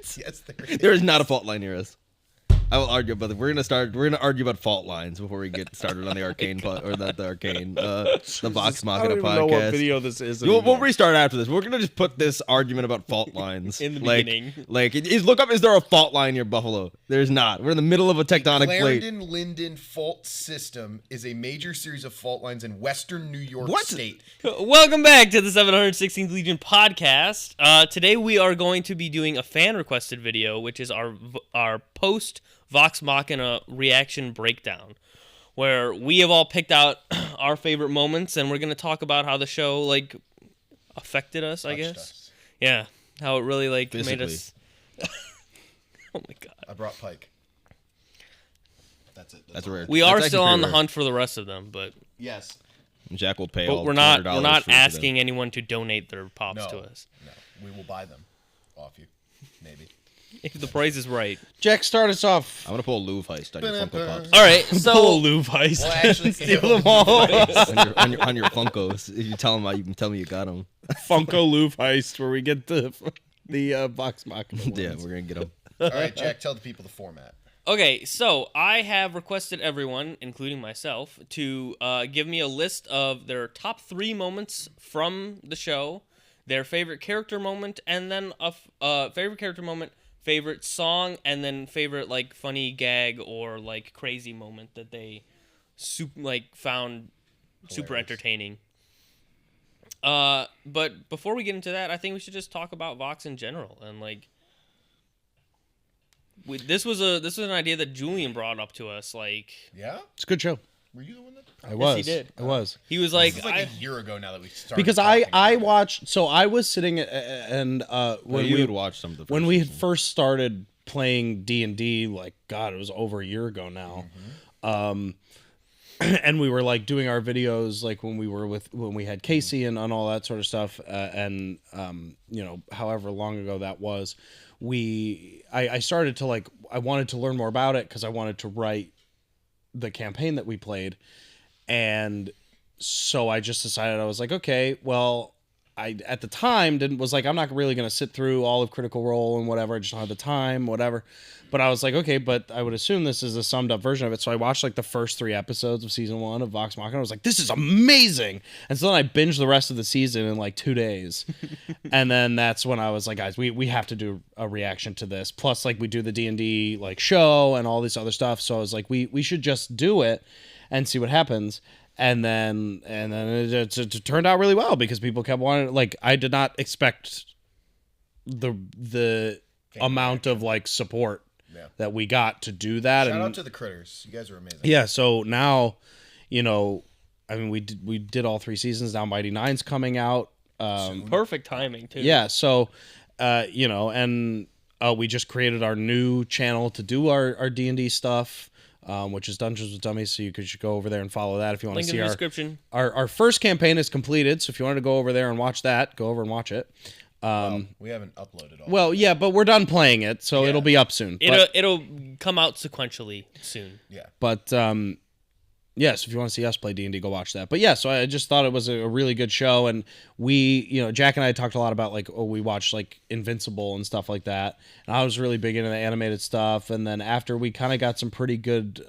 lines? Yes, There is not a fault line near us. I will argue about it. We're gonna argue about fault lines before we get started on the arcane the Vox Machina I don't even podcast. know what video this is. We'll restart after this. We're gonna just put this argument about fault lines in the beginning. Look up. Is there a fault line near Buffalo? There's not. We're in the middle of a tectonic plate. Clarendon-Linden fault system is a major series of fault lines in western New York State. Welcome back to the 716th Legion podcast. Today we are going to be doing a fan requested video, which is our post Vox Machina reaction breakdown, where we have all picked out our favorite moments, and we're going to talk about how the show affected us. I guess, Us. yeah, how it really made Physically. us. Oh my god! I brought Pike. That's it. That's rare. We That's are actually still pretty on the rare. hunt for the rest of them, but Yes. Jack will pay all. we're $200 not for them. asking anyone to donate their pops No. to us No. We will buy them off you. Maybe. if the price is right. Jack, start us off. I'm gonna pull a Louvre heist on your Funko Pops. All right, Pull a so Louvre heist. Well, actually, Steal them all. on your Funkos. If you tell them, you can tell me you got them. Funko Louvre heist, where we get the Vox Machina ones. Yeah, we're gonna get them. all right, Jack, tell the people the format. okay, so I have requested everyone, including myself, to give me a list of their top 3 moments from the show, their favorite character moment, and then a favorite character moment, favorite song, and then favorite funny gag or crazy moment that they found super Hilarious. entertaining. But before we get into that, I think we should just talk about Vox in general and this was an idea that Julien brought up to us. Yeah? It's a good show. Were you the one that... I was. he did. I was. He was This is a year ago now that we started Because talking about I it. watched. So I was sitting and when you we would watch some of the when first we had season. first started playing D&D, God, it was over a year ago now. And we were doing our videos when we had Casey and all that sort of stuff, and however long ago that was, I started to I wanted to learn more about it because I wanted to write the campaign that we played, and so I just decided, I was okay, well, I at the time was I'm not really going to sit through all of Critical Role and whatever. I just don't have the time, whatever. But I was okay, but I would assume this is a summed up version of it. So I watched the first 3 episodes of season 1 of Vox Machina. I was this is amazing. And so then I binged the rest of the season in 2 days. And then that's when I was guys, we have to do a reaction to this. Plus we do the D&D show and all this other stuff. So I was we should just do it and see what happens. And then it turned out really well because people kept wanting. I did not expect the amount of support that we got to do that. Shout and out to the critters. You guys are amazing. yeah, so now, we did all 3 seasons. Now Mighty Nine's coming out. perfect timing too. Yeah, so and we just created our new channel to do our D&D stuff. Which is Dungeons with Dummies, so you should go over there and follow that if you want to Link see in the description. our first campaign is completed, so if you wanted to go over there and watch that, go over and watch it. We haven't uploaded all. Well, yeah, but we're done playing it, so Yeah. it'll be up soon. It'll come out sequentially soon. Yeah. But yes, if you want to see us play D&D, go watch that. But yeah, so I just thought it was a really good show, and we, Jack and I talked a lot about we watched Invincible and stuff like that, and I was really big into the animated stuff. And then after, we kind of got some pretty good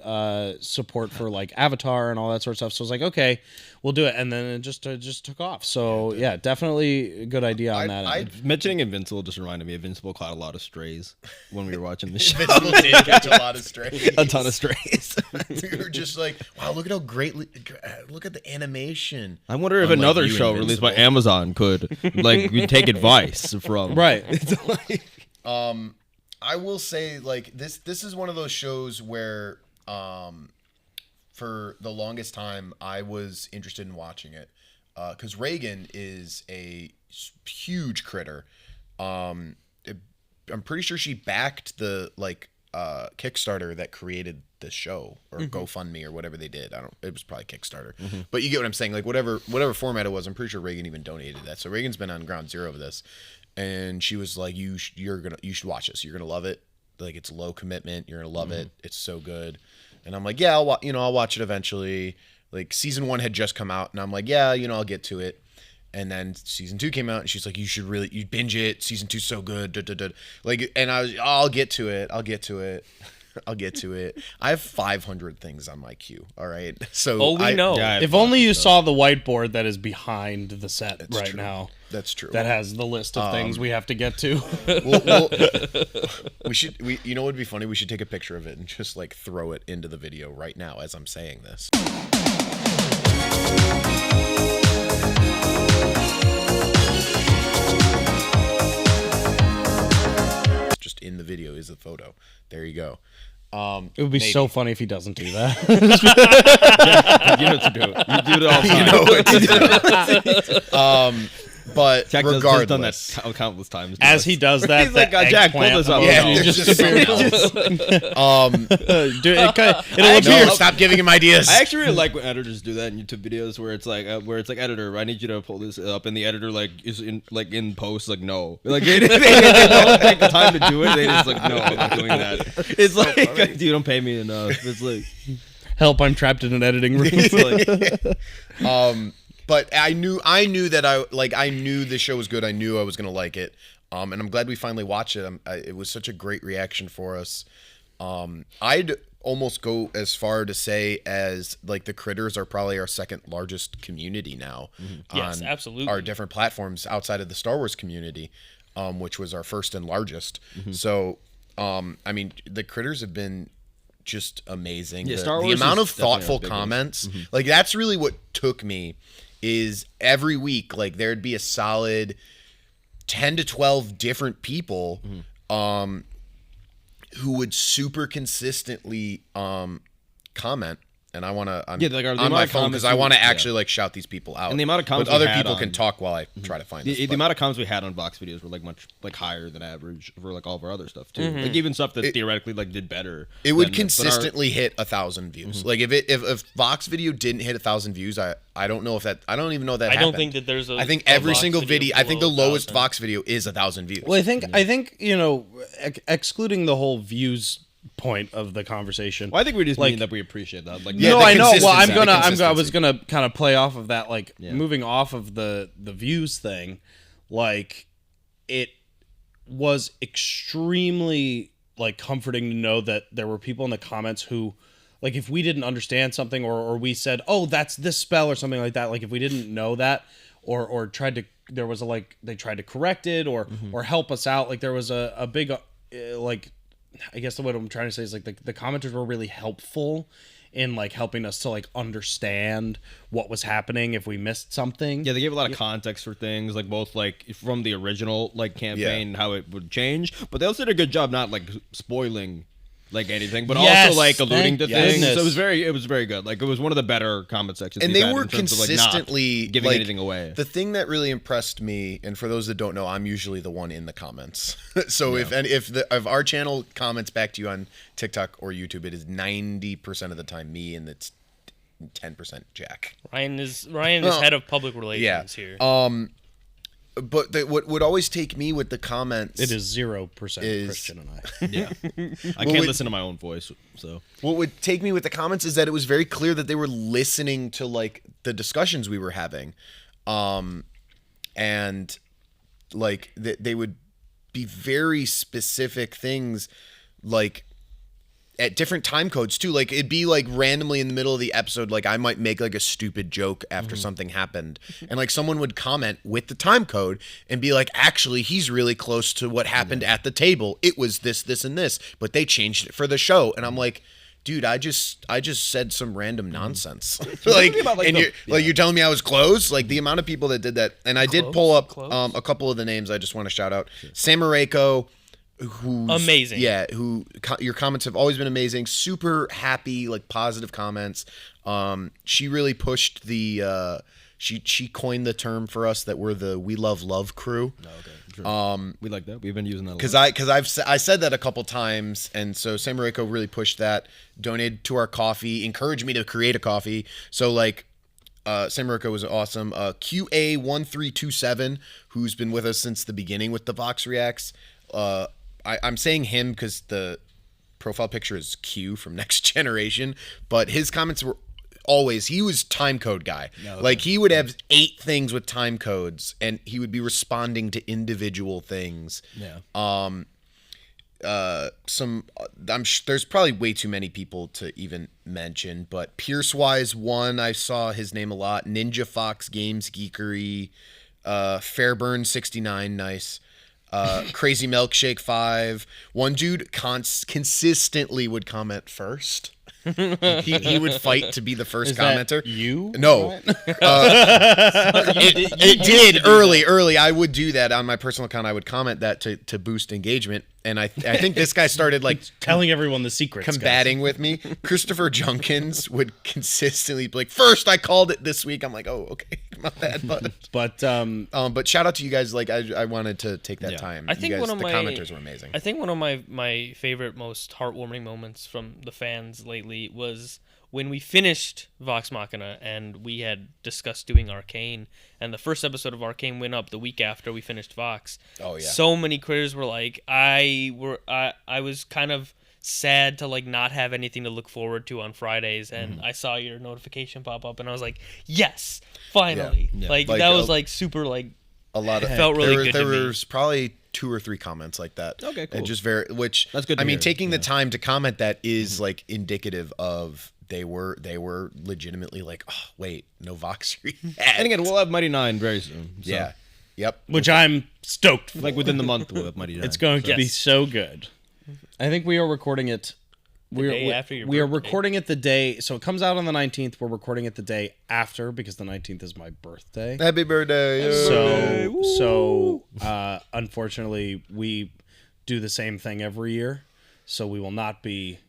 support for Avatar and all that sort of stuff. So I was okay, we'll do it, and then it just took off. So yeah, definitely a good idea on that. Mentioning Invincible just reminded me. Invincible caught a lot of strays when we were watching the show. Invincible did catch a lot of strays. A ton of strays. We were just wow, look at how look at the animation. I wonder if Unlike another you, show released by Invincible. Amazon could take advice from. Right. I will say this is one of those shows where for the longest time I was interested in watching it because Reagan is a huge critter. I'm pretty sure she backed the Kickstarter that created the show, or GoFundMe, or whatever they did. It was probably Kickstarter, but you get what I'm saying. Whatever format it was, I'm pretty sure Reagan even donated that. So Reagan's been on ground zero of this, and she was like, you should watch this. You're gonna love it. It's low commitment. You're gonna love it. It's so good. And I'm like, yeah, I'll watch it eventually. Season 1 had just come out, and I'm like, yeah, I'll get to it. And then season 2 came out, and she's like, you binge it. Season 2's so good. Da, da, da. Like, and I was, I'll get to it. I have 500 things on my queue. All right. So we know. Yeah, If only you saw the whiteboard that is behind the set right true. now. That's true. That has the list of things we have to get to. We you know what would be funny? We should take a picture of it and just like throw it into the video right now as I'm saying this. Just in the video is a photo. There you go. It would be so funny if he doesn't do that. You know what to do. You do it all the time. But Jack has regardless, done that countless times. As he does that, He's like, the Jack, pull eggplant this up. emoji yeah, no. there's just it'll appear. no, stop giving him ideas. I actually really like when editors do that in YouTube videos where it's like editor, I need you to pull this up, and the editor like is in post like no, like they don't take the time to do it. They just like no, I'm not doing that. It's like dude, you don't pay me enough. It's like Help! I'm trapped in an editing room. But I knew that I knew the show was good. I knew I was gonna like it. And I'm glad we finally watched it. It was such a great reaction for us. I'd almost go as far to say as like the critters are probably our second largest community now. Yes, on absolutely. our different platforms outside of the Star Wars community, which was our first and largest. So, I mean, the critters have been just amazing. Yeah, the, Star the Wars amount is of definitely our thoughtful biggest. comments, like that's really what took me. Is every week like there'd be a solid 10 to 12 different people who would super consistently comment, and I want to I'm Yeah, like, the on amount my of phone comments because I want to yeah. actually like shout these people out. And the amount of comments but other we had people on- can talk while I try to find this. the but- amount of comments we had on Vox videos were like much like higher than average for like all of our other stuff too. Like even stuff that theoretically like did better. It would than- but consistently hit 1,000 views. Like if Vox video didn't hit 1,000 views, I don't know if that I don't even know if that I happened. don't think that there's a. I think a every Vox single video. I think the below lowest 1,000. Vox video is 1,000 views. Well, I think you know, excluding the whole views point of the conversation. Well, I think we just like- mean that we appreciate that. Like Yeah, no, the I know. Well, consistency. I was gonna kind of play off of that, like Yeah. moving off of the views thing. Like, it was extremely like comforting to know that there were people in the comments who, like, if we didn't understand something or we said, "Oh, that's this spell" or something like that, like if we didn't know that or tried to, there was a like they tried to correct it or help us out. Like there was a big like. I guess what I'm trying to say is like the commenters were really helpful in like helping us to like understand what was happening if we missed something. Yeah, they gave a lot of context for things, like both like from the original like campaign, how it would change, but they also did a good job not like spoiling like anything, but Yes, also like alluding to thank things. goodness. So it was very good. Like it was one of the better comment sections. and we've they had were in terms of, like, not consistently giving like, anything away. The thing that really impressed me, and for those that don't know, I'm usually the one in the comments. So if our channel comments back to you on TikTok or YouTube, it is 90% of the time me, and it's 10% Jack. Ryan is head of public relations here. But what would always take me with the comments, It is 0% Is- Christian and I. Yeah, I can't listen to my own voice. So what would take me with the comments is that it was very clear that they were listening to like the discussions we were having, and like they would be very specific things, like at different time codes too. Like it'd be like randomly in the middle of the episode, like I might make like a stupid joke after something happened, and like someone would comment with the time code and be like, actually he's really close to what happened at the table. It was this, this, and this, but they changed it for the show. And I'm like, dude, I just said some random nonsense. like, about, like, and the- you're telling me I was close? Like the amount of people that did that. And I did pull up Close? a couple of the names I just want to shout out. Samareko, who's Amazing. Yeah, your comments have always been amazing. Super happy, like positive comments. She really pushed the she coined the term for us that we're the We Love Love crew. we like that. We've been using that a lot. Because I said that a couple times, and so Samareko really pushed that. Donated to our coffee, encouraged me to create a coffee. So like, Samareko was awesome. QA1327, who's been with us since the beginning with the Vox Reacts. I'm saying him because the profile picture is Q from Next Generation, but his comments were always, he was time code guy. No, Like he would have 8 things with time codes and he would be responding to individual things. Yeah. There's probably way too many people to even mention, but Piercewise 1, I saw his name a lot. Ninja Fox Games Geekery, Fairburn 69, nice. Crazy Milkshake 5. One dude consistently would comment first. he would fight to be the first Is that commenter. you? No. It did early. I would do that on my personal account. I would comment that to boost engagement. And I think this guy started like Telling everyone the secrets. combating with me. Christopher Junkins would consistently be like, first I called it this week. I'm like, oh, okay. My bad, bud. But But shout out to you guys. Like I wanted to take that Yeah. time. I think you guys, one of the my commenters were amazing. I think one of my favorite, most heartwarming moments from the fans lately was when we finished Vox Machina and we had discussed doing Arcane, and the first episode of Arcane went up the week after we finished Vox. Oh, yeah. So many critters were like, I was kind of sad to like not have anything to look forward to on Fridays, and I saw your notification pop up and I was like, yes, finally. Yeah. Like Like, that was like super like A lot of felt really good there to me. was probably 2 or 3 comments like that. Okay, cool. And just which That's good to I mean, hear, taking the yeah. time to comment that is like indicative of they were legitimately like, oh wait, no Vox yet. And again, we'll have Mighty Nine very soon. So, Yeah. Yep. which I'm stoked for. like within the month, we'll have Mighty Nine. It's going to be Yes. so good. I think we are recording it. day after your we are birthday. recording it the day, so it comes out on the 19th. We're recording it the day after because the 19th is my birthday. Happy birthday. So unfortunately, we do the same thing every year. So we will not be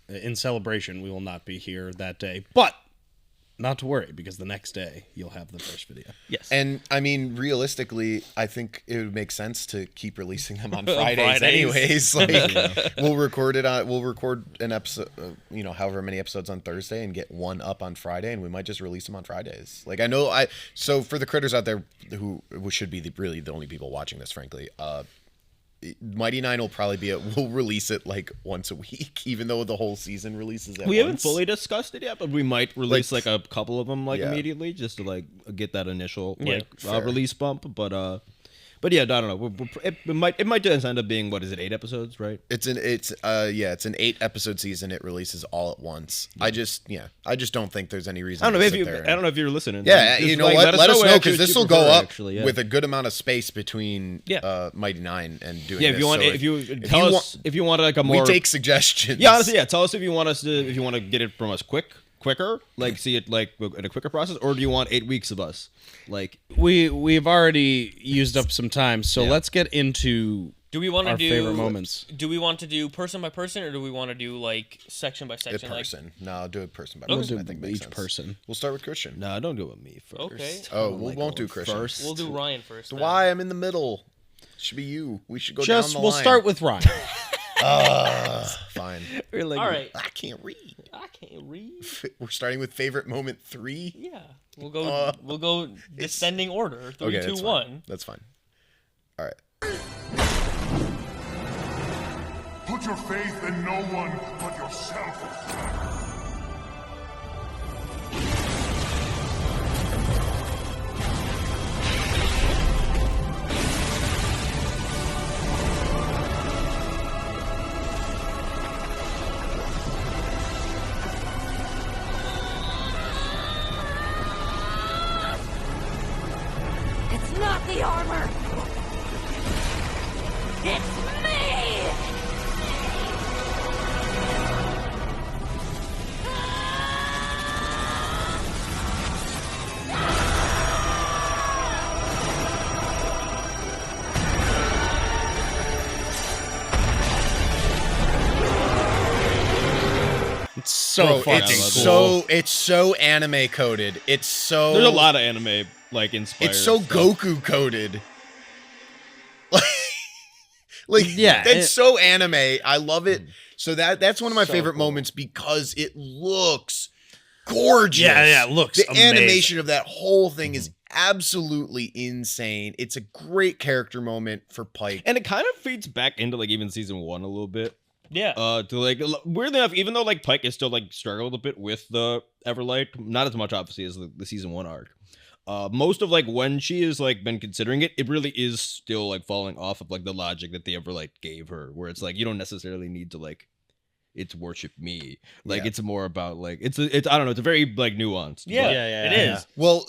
in celebration. We will not be here that day, but not to worry because the next day you'll have the first video. yes. And I mean, realistically, I think it would make sense to keep releasing them on Fridays, Fridays. anyways. Like, we'll record an episode, however many episodes on Thursday, and get one up on Friday, and we might just release them on Fridays. Like so for the critters out there who should be really the only people watching this, frankly, Mighty Nine will probably we'll release it like once a week, even though the whole season releases at We haven't once. fully discussed it yet, but we might release like a couple of them Yeah. immediately just to like get that initial Yeah, fair. release bump. But yeah, I don't know. It might just end up being, what is it, 8 episodes, right? It's an 8 episode season. It releases all at once. I just don't think there's any reason. I don't know to if sit you. there I don't know if you're listening. Yeah, Just, you know like, what? Let us know actually because this what will you go prefer, up actually, yeah. with a good amount of space between Yeah. Mighty Nine and doing. Yeah, if this. you want, So if you tell us if you want like a more. we take suggestions. Yeah, honestly, yeah. Tell us if you want to get it from us quicker, like see it like in a quicker process, or do you want 8 weeks of us? Like, We've already used up some time, so let's get into do we want to our do favorite moments. Do we want to do person by person, or do we want to do like section by A section? person. No, I'll do it person by Okay. person. I We'll think do makes each sense. person. We'll start with Christian. no, don't do it with me first. Okay. Oh, Like we won't do going Christian. first. We'll do Ryan first. then. Why? I'm in the middle. Should be you. We should go Just down the we'll line. start with Ryan. Fine. We're like, All right. I can't read. I can't read. We're starting with favorite moment 3. Yeah, we'll go. We'll go descending order. 3, Okay, 2, that's 1. fine. That's fine. All right. Put your faith in no one but yourself. It's not the armor! It's me! It's so Bro, fucking it's cool. it's so anime coded. It's so there's a lot of anime like inspired. It's so stuff. Goku coded. Like Yeah, that's it- so anime. I love it. So that's one of my So favorite cool. moments because it looks gorgeous. Yeah, it looks the amazing. animation of that whole thing is absolutely insane. It's a great character moment for Pike. And it kind of feeds back into like even season 1 a little bit. Yeah. To like weirdly enough, even though like Pike is still like struggled a bit with the Everlight, not as much obviously as the season 1 arc. Most of like when she has like been considering it, it really is still like falling off of like the logic that the Everlight gave her, where it's like you don't necessarily need to like it's worship me. Like it's more about like it's I don't know, it's a very like nuanced. Yeah, it is. Well,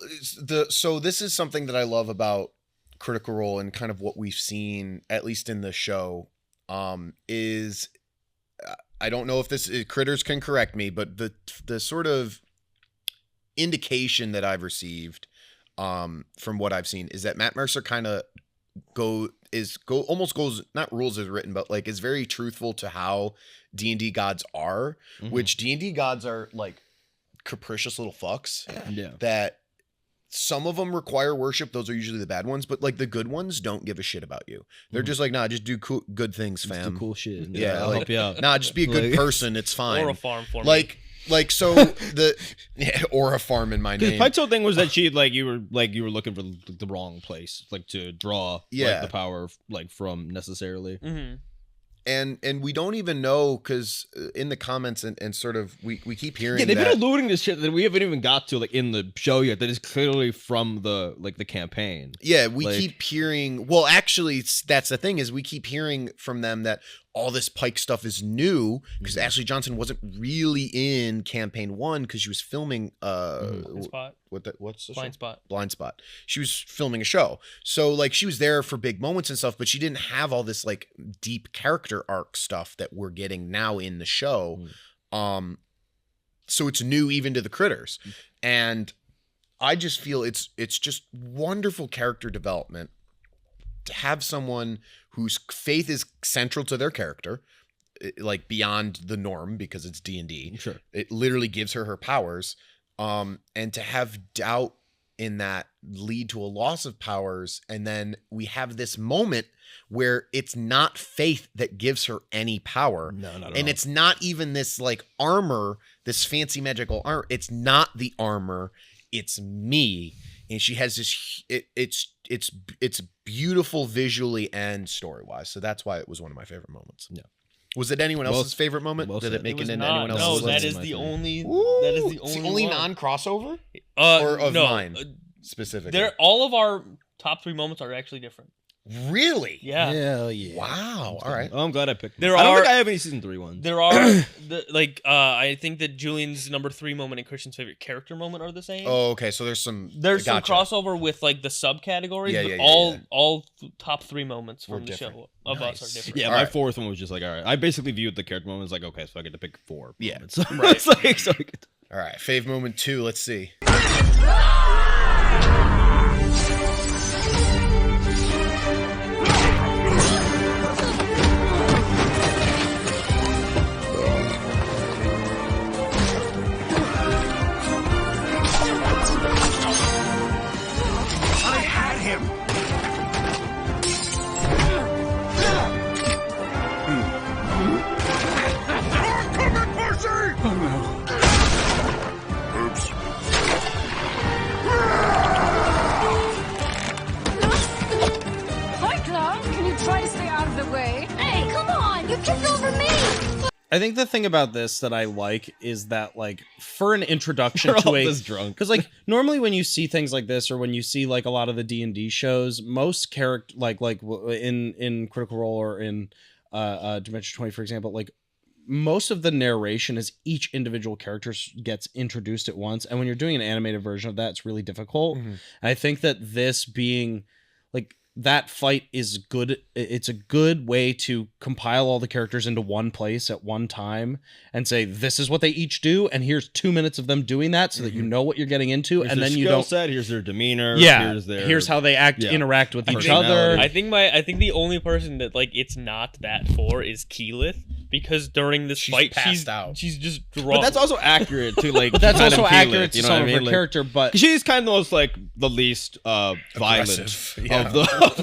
so this is something that I love about Critical Role and kind of what we've seen, at least in the show, is I don't know if critters can correct me, but the sort of indication that I've received from what I've seen is that Matt Mercer kind of almost goes, not rules as written, but like is very truthful to how D&D gods are, which D&D gods are like capricious little fucks. Yeah. That some of them require worship. Those are usually the bad ones, but like the good ones don't give a shit about you. They're just like, nah, just do good things, fam. Just do cool shit. Yeah, I'll like, help you out. Nah, just be a good person. It's fine. Or a farm for me. Like so or a farm in my name. Pike's whole thing was that she you were looking for the wrong place, like to draw like, the power like from necessarily. Mm-hmm. And we don't even know because in the comments and sort of we keep hearing they've been alluding to shit that we haven't even got to like in the show yet that is clearly from the like the campaign. Yeah, we keep hearing. Well, actually, that's the thing is we keep hearing from them that all this Pike stuff is new because Ashley Johnson wasn't really in campaign 1 because she was filming Spot. what's the Blind show? Spot. Blind Spot. She was filming a show. So like she was there for big moments and stuff, but she didn't have all this like deep character arc stuff that we're getting now in the show. So it's new even to the critters. And I just feel it's just wonderful character development to have someone whose faith is central to their character, like beyond the norm because it's D&D. Sure. It literally gives her powers. And to have doubt in that lead to a loss of powers. And then we have this moment where it's not faith that gives her any power. No, not at and all. it's not even this like armor, this fancy magical armor. It's not the armor. It's me. And she has this, it's beautiful visually and story-wise. So that's why it was one of my favorite moments. Yeah. Was it anyone else's favorite moment? well Did said. it make It it was into not. anyone else's No, list? that is my the favorite. only. Ooh, That is the it's only one. non-crossover or of no, mine specifically. all of our top 3 moments are actually different. Really? Yeah. Hell yeah. Wow. All right. Oh, I'm glad I picked. There I don't are- think I have any season 3 ones. There are I think that Julian's number 3 moment and Christian's favorite character moment are the same. Oh, okay. So there's some Some crossover with like the subcategories, Yeah, but yeah, yeah, all top 3 moments Were from the different. show of Nice. us are different. Yeah, All my right. 4th one was just like, all right. I basically viewed the character moment as like, okay, so I get to pick 4. Yeah. moments. It's like, so I get to- All right. Fave moment 2. Let's see. I had him! Commit mercy! Oh no. Oops. Hi, Clown. Can you try to stay out of the way? Hey, come on! You tripped over me! I think the thing about this that I like is that, like, for an introduction We're to all a, this drunk. because like normally when you see things like this, or when you see like a lot of the D&D shows, most character in Critical Role or in Dimension 20, for example, like most of the narration is each individual character gets introduced at once, and when you're doing an animated version of that, it's really difficult. And I think that this being like that fight is good. It's a good way to compile all the characters into one place at one time and say, this is what they each do. And here's 2 minutes of them doing that so that you know what you're getting into. Here's and their then you skill don't, set, here's their demeanor. yeah, Here's how they act, yeah, interact with each personality. other. I think the only person that like it's not that for is Keyleth, because during this fight passed out. she's just drunk. But that's also accurate to like. But that's kind of also feel accurate it, to you know some what of I her mean? Like, character, but she's kind of most like the least violent Aggressive, yeah. of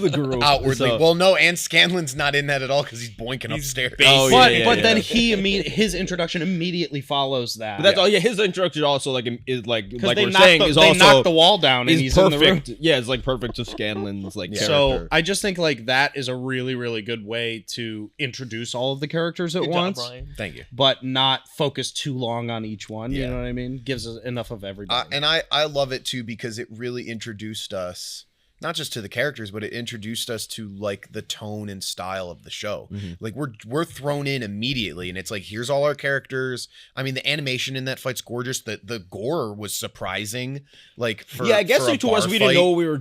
the group. Outwardly. So- Well, no, and Scanlan's not in that at all because he's boinking He's upstairs. basic. Oh, but, yeah, but yeah. then his introduction immediately follows that. But that's all. Yeah, his introduction also like is like they we're knocked saying the, is they also knocked the wall down and is he's in the room. perfect. Yeah, it's like perfect to Scanlan's like character. So I just think like that is a really, really good way to introduce all of the characters characters at Good job, once, Brian. Thank you. but not focus too long on each one. You Yeah. know what I mean? Gives us enough of everybody. And I love it too because it really introduced us not just to the characters, but it introduced us to like the tone and style of the show. Like we're thrown in immediately, and it's like here's all our characters. I mean, the animation in that fight's gorgeous. The gore was surprising. Like for yeah, I guess for a like, to us bar we didn't fight. know we were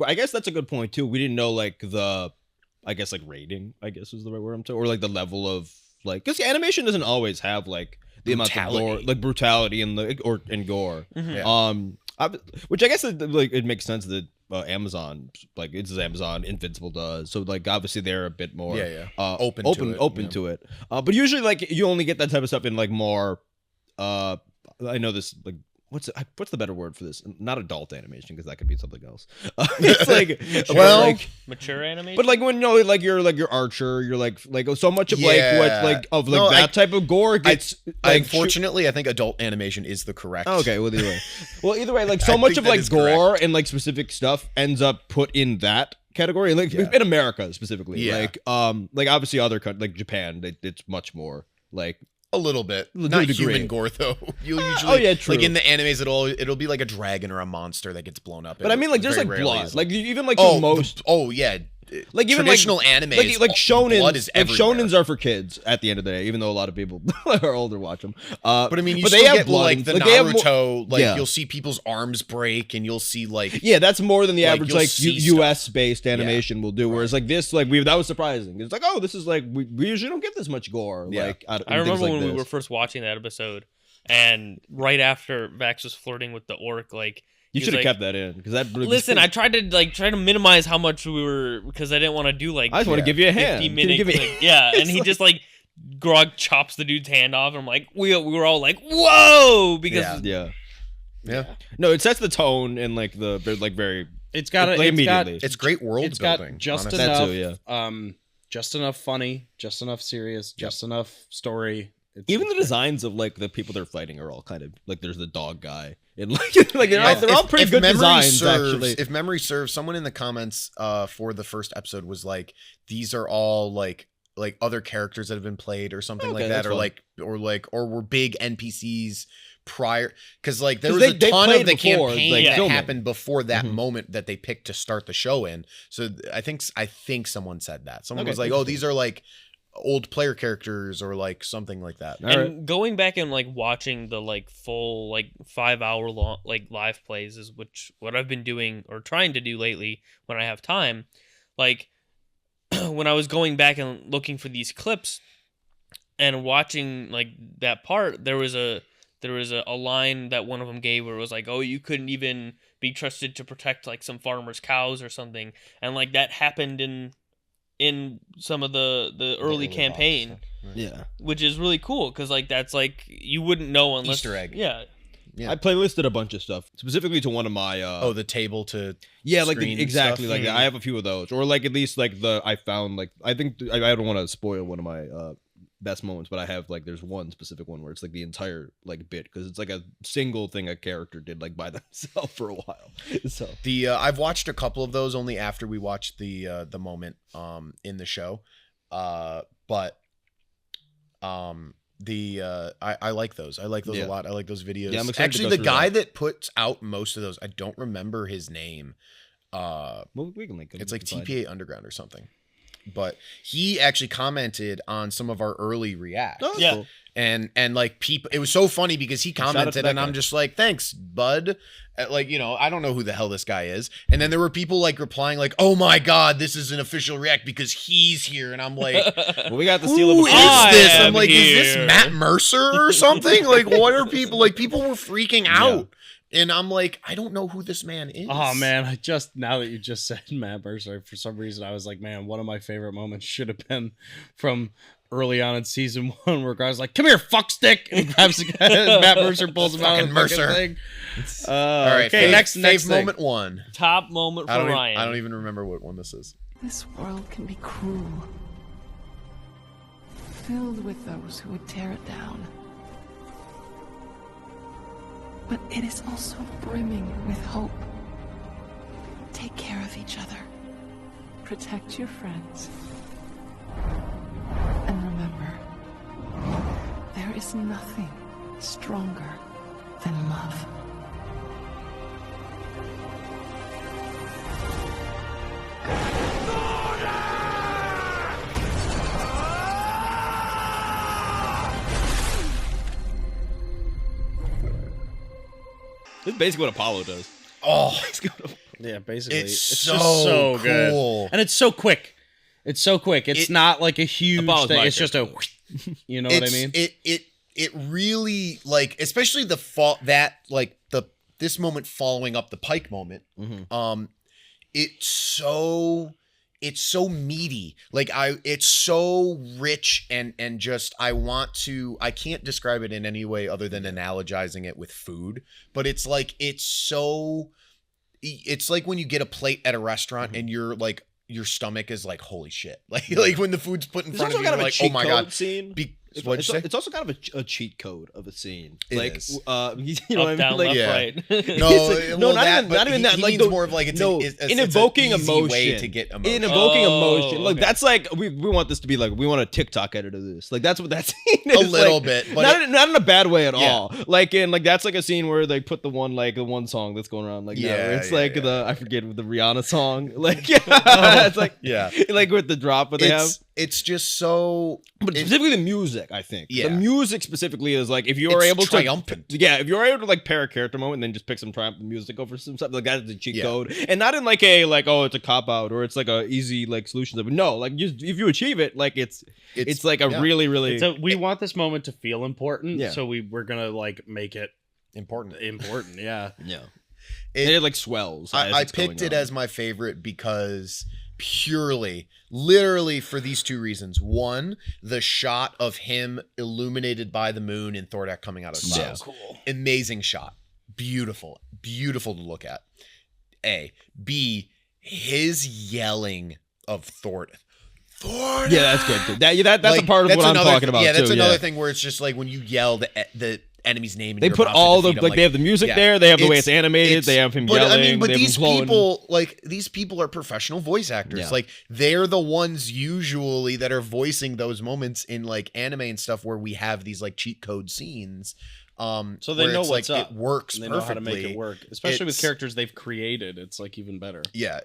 I guess that's a good point too. We didn't know like the, I guess like rating. I guess is the right word I'm saying, or like the level of like because animation doesn't always have like the amount of gore, like brutality and gore. Yeah. Which I guess like it makes sense that Amazon, like it's Amazon, Invincible does. So like obviously they're a bit more open to it. But usually like you only get that type of stuff in like more I know this like what's the better word for this? Not adult animation because that could be something else. It's like mature animation. but like when like you're Archer, you're like so much of like what like of like that type of gore gets. Unfortunately, I think adult animation is the correct. Okay, well either way, like so much of like gore and like specific stuff ends up put in that category, like in America specifically. Yeah. Like obviously other countries like Japan, it's much more like. A little bit, To a not degree. human gore though. You'll usually, true. like in the animes, it'll be like a dragon or a monster that gets blown up. But I mean, like there's Very like rarely blood, is like even like the most. Yeah, Like even traditional like, animes, like shonen, blood is like everywhere. shonens are for kids at the end of the day, even though a lot of people are older watch them. But I mean, you but still they have get blood like and- the like, they have Naruto, you'll see people's arms break, and you'll see like yeah, that's more than the Like, average you'll like see U.S. based animation will do. Whereas like this, like that was surprising. It's like, oh, this is like we usually don't get this much gore. Yeah. Like I remember when we this. were first watching that episode, and right after Vax was flirting with the orc, like You he was should have like, kept that in because that. Listen, I tried to minimize how much we were because I didn't want to do like. I just want to give you a hand. 50 Can you minute give me? clip. Yeah, and he just like Grog chops the dude's hand off, and I'm like, we were all like, whoa, because Yeah. yeah. No, it sets the tone and like the like very. It's got like, it's immediately. It's great world it's got building. just honestly. enough. That too, Just enough funny, just enough serious, just enough story. Even the designs of like the people they're fighting are all kind of like there's the dog guy and like they're all pretty good designs actually. If memory serves, someone in the comments for the first episode was like, these are all like other characters that have been played or something like that, or were big NPCs prior, because like there was a ton of the campaign that happened before that moment that they picked to start the show in. So I think someone said that. Someone was like, oh, these are like old player characters or like something like that. And going back and like watching the like full like 5 hour long like live plays is what I've been doing or trying to do lately when I have time. Like when I was going back and looking for these clips and watching like that part, there was a line that one of them gave where it was like, oh, you couldn't even be trusted to protect like some farmers' cows or something, and like that happened in some of the early campaign, which is really cool because like that's like you wouldn't know unless Easter egg. Yeah. I playlisted a bunch of stuff specifically to one of my the table to like screen exactly stuff. like that. I have a few of those, or like at least like I found like I think I don't want to spoil one of my best moments, but I have like there's one specific one where it's like the entire like bit because it's like a single thing a character did like by themselves for a while. So I've watched a couple of those only after we watched the moment in the show, but I like those. I like those a lot. I like those videos. Yeah, I'm excited to actually go the through guy that. that puts out most of those, I don't remember his name. well, we can link it. It's like TPA Underground or something. But he actually commented on some of our early reacts. Oh, Yeah. cool. And like people, it was so funny because he out to commented that and guy. I'm just like, thanks, bud. Like, you know, I don't know who the hell this guy is. And then there were people like replying like, oh my God, this is an official react because he's here. And I'm like, Well, we got the steal of who a is I this? am I'm like, is here. this Matt Mercer or something? Like, what are people like? People were freaking out. And I'm like, I don't know who this man is. Oh man, now that you just said Matt Mercer, for some reason I was like, man, one of my favorite moments should have been from early on in season 1 where guys like, come here, fuckstick, and grabs the guy, and Matt Mercer pulls him out of the Mercer. thing. All right, okay, next thing. moment 1. Top moment for Ryan. I don't even remember what one this is. This world can be cruel, filled with those who would tear it down. But it is also brimming with hope. Take care of each other. Protect your friends. And remember, is nothing stronger than love. This is basically what Apollo does. Oh, Yeah, basically. it's just so good. cool. And it's so quick. It's so quick. It's not like a huge Apollo's thing. my It's just a you know what I mean? It really, like, especially the fall that, like, this moment following up the Pike moment. It's so meaty. Like, it's so rich and just, I can't describe it in any way other than analogizing it with food, but it's like when you get a plate at a restaurant and you're like, your stomach is like, holy shit. Like when the food's put in front of you, you're like, oh my God. Scene. What'd you say? It's also kind of a cheat code of a scene. It like, is. you know what I mean? Down, Like, left, yeah. right. No, not even that. He Like, means more of like it's in evoking an easy emotion. way to get emotion. In evoking Oh, emotion. Like, okay. that's like, we want this to be like, we want a TikTok edit of this. Like, that's what that scene is. A little like, bit, but not in a bad way at Yeah. all. Like, that's like a scene where they put the one song that's going around like that. Where it's like I forget, the Rihanna song. Like, it's like, Yeah. like with the drop that they have. It's just so. But specifically the music, I think. Yeah. The music specifically is like, if you are It's able triumphant. to, if you're able to like pair a character moment and then just pick some triumphant music over some stuff, like that is the cheat Yeah. code, and not in like a like, oh, it's a cop out or it's like a easy like solution. No, like just if you achieve it, like it's like a yeah. really So we want this moment to feel important, Yeah. so we're gonna like make it important. important. Yeah. yeah. It like swells. as I it's picked going it on. as my favorite because literally for these two reasons. One, the shot of him illuminated by the moon and Thordak coming out of the clouds. cool. Amazing shot. Beautiful to look at. A. B. His yelling of Thordak. Yeah, that's good. Too. That's Like, a part of that's what I'm another talking about. Yeah, that's too, another thing where it's just like when you yell the enemy's name. And They you're put about to all the defeat him, like they have the music yeah. there. They have the way it's It's- animated. it's- They have him but, yelling. I mean, but they have these him flowing. people, like these people, are professional voice actors. Yeah. Like they're the ones usually that are voicing those moments in like anime and stuff where we have these like cheat code scenes. So they where know it's, what's like, up. It works And they perfectly. know how to make it work, especially with It's- characters they've created. It's like even better. Yeah,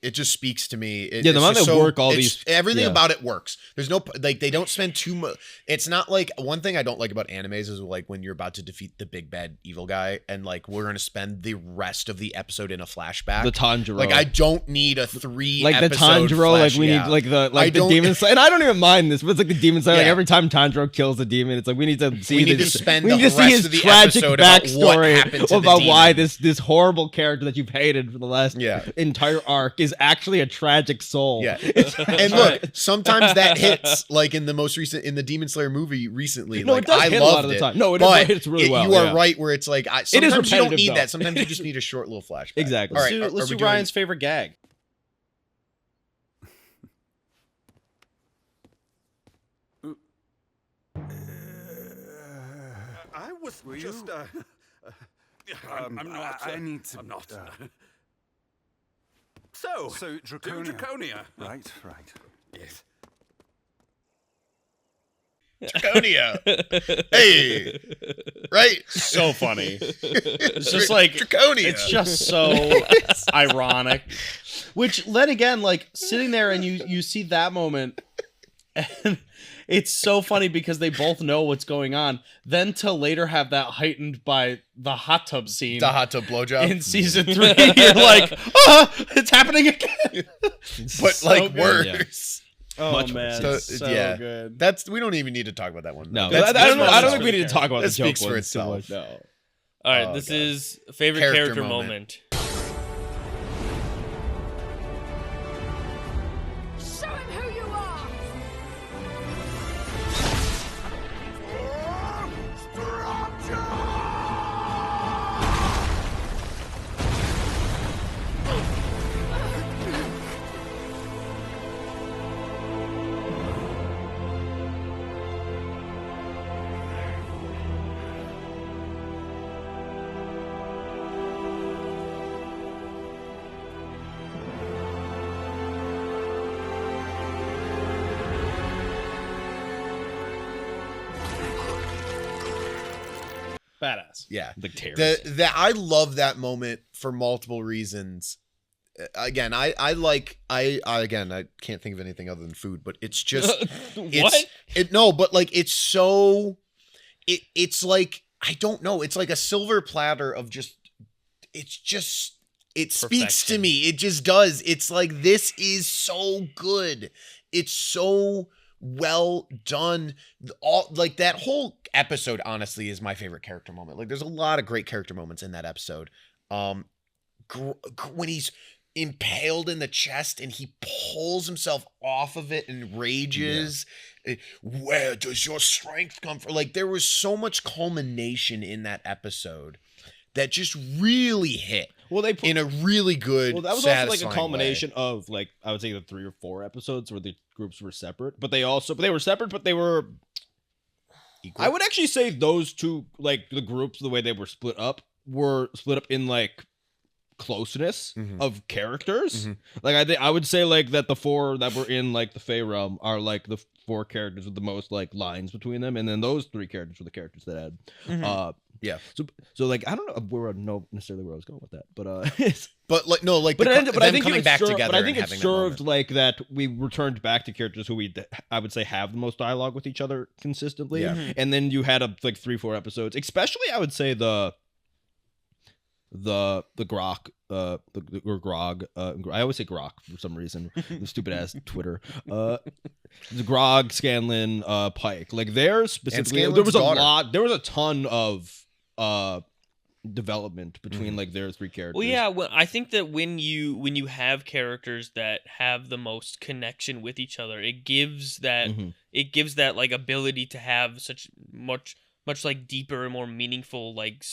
it just speaks to me. Yeah, it's the amount just they work all it's- these- everything yeah. about it works. There's no like they don't spend too much. It's not like one thing I don't like about animes is like when you're about to defeat the big bad evil guy and like we're gonna spend the rest of the episode in a flashback. The Tanjiro. Like I don't need a 3 like the episode Tanjiro, flash, like we yeah. need like the I the don't- demon side, and I don't even mind this, but it's like the demon side. Like Yeah. every time Tanjiro kills a demon, it's like we need to see. We need this, to spend we the need to see rest his of the tragic episode about what backstory happened to the about why demon. this horrible character that you've hated for the last Yeah. entire arc is actually a tragic soul. Yeah. And look, sometimes that hits like in the Demon Slayer movie recently. No, like it does I hit a lot loved of the it. time. No, it but hits really well, You are yeah. right where it's like sometimes you don't repetitive, need though. that. Sometimes you just need a short little flashback. Exactly. All Let's right, do, let's we do doing- Ryan's favorite gag. I was just. I'm not. I need to. I'm not. So Draconia. Draconia. Right, right. Yes. Draconia. Hey, right? So funny. It's just like Draconia. It's just so ironic. Which then again, like sitting there and you see that moment, and it's so funny because they both know what's going on. Then to later have that heightened by the hot tub scene The hot tub blowjob. in season 3, you're like, it's happening again. but so like good. worse. Oh Much man, So, so yeah. good. That's we don't even need to talk about that one. No, That's- I don't know. that's I don't more think we need to talk about That the joke speaks for ones too itself. much. No. All right, Oh, this God. is favorite Character character moment. moment. Show him who you are! Badass. Yeah. The terrors. I love that moment for multiple reasons. Again, I can't think of anything other than food, but it's just it's like, I don't know, it's like a silver platter of just it speaks to me. It just does. It's like, this is so good. It's so well done. Like that whole episode honestly is my favorite character moment. Like there's a lot of great character moments in that episode. When he's impaled in the chest and he pulls himself off of it and rages. Where does your strength come from? Like there was so much culmination in that episode that just really hit. Well, they in a really good. Well, that was also like a culmination of like, I would say, the 3 or 4 episodes where the groups were separate, but they were separate, but they were equal. I would actually say those two, like the groups, the way they were split up in like closeness of characters. Like I would say like that the 4 that were in like the Fey realm are like the 4 characters with the most like lines between them, and then those 3 characters were the characters that had so like I don't know necessarily where I was going with that, but I think coming back together. But I think it served like that we returned back to characters who I would say have the most dialogue with each other consistently, and then you had like 3-4 episodes, especially I would say the Grok, or Grog. I always say Grok for some reason. The stupid ass Twitter. The Grog, Scanlan, Pike. Like there specifically, there was There was a ton of development between like their 3 characters. Well, yeah. Well, I think that when you have characters that have the most connection with each other, it gives that like ability to have such much like deeper and more meaningful like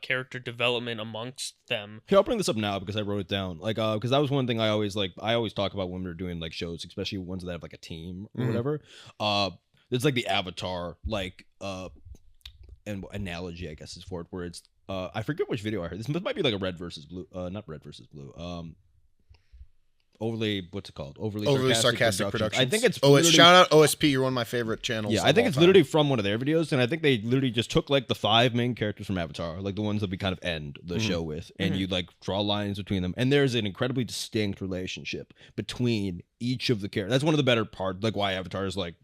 character development amongst them. Here, I'll bring this up now because I wrote it down. Like, because that was one thing I always talk about when we're doing like shows, especially ones that have like a team or whatever. There's like the Avatar like and analogy, I guess, is for it, where it's I forget which video I heard. This might be like a red versus blue, not red versus blue. Overly sarcastic production. I think it's shout out OSP. You're one of my favorite channels. Yeah, I think it's literally from one of their videos, and I think they literally just took like the 5 main characters from Avatar, like the ones that we kind of end the show with, and you like draw lines between them, and there's an incredibly distinct relationship between each of the characters. That's one of the better parts, like why Avatar's like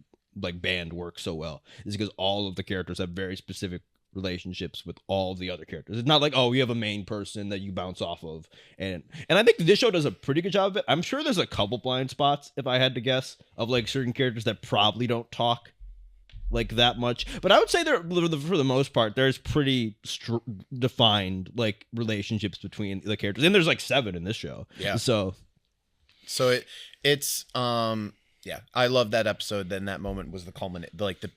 band works so well, is because all of the characters have very specific relationships with all the other characters. It's not like, oh, you have a main person that you bounce off of, and I think this show does a pretty good job of it. I'm sure there's a couple blind spots, if I had to guess, of like certain characters that probably don't talk like that much, but I would say for the most part there's pretty defined like relationships between the characters, and there's like 7 in this show. So it's I love that episode. Then that moment was the culminate, like the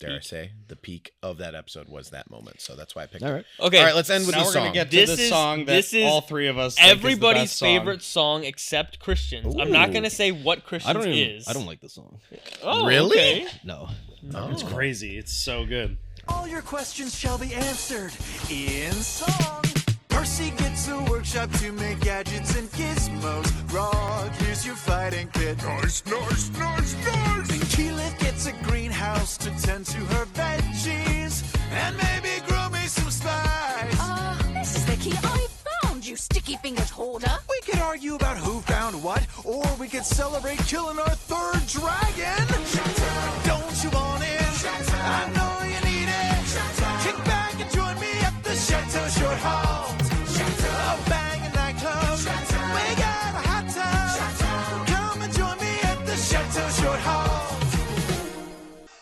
dare I say, the peak of that episode was that moment. So that's why I picked it. Okay. All right, let's end with now the we're song. Gonna get to the song that all 3 of us think everybody's is the best favorite song except Christian's. I'm not gonna say what Christian's is. I don't like the song. Oh, really? Okay. No. It's crazy. It's so good. All your questions shall be answered in song. Percy gets a workshop to make gadgets and gizmos. Rog, here's your fighting pit. Nice. And Keyleth gets a greenhouse to tend to her veggies. And maybe grow me some spice. This is the key I found, you sticky-fingered hoarder. We could argue about who found what, or we could celebrate killing our 3rd dragon. Don't you want it? I know you need it. Kick back and join me at the Chateau Short Hall. A banging nightclub. We got a hot tub. Come and join me at the Chateau Short Hall.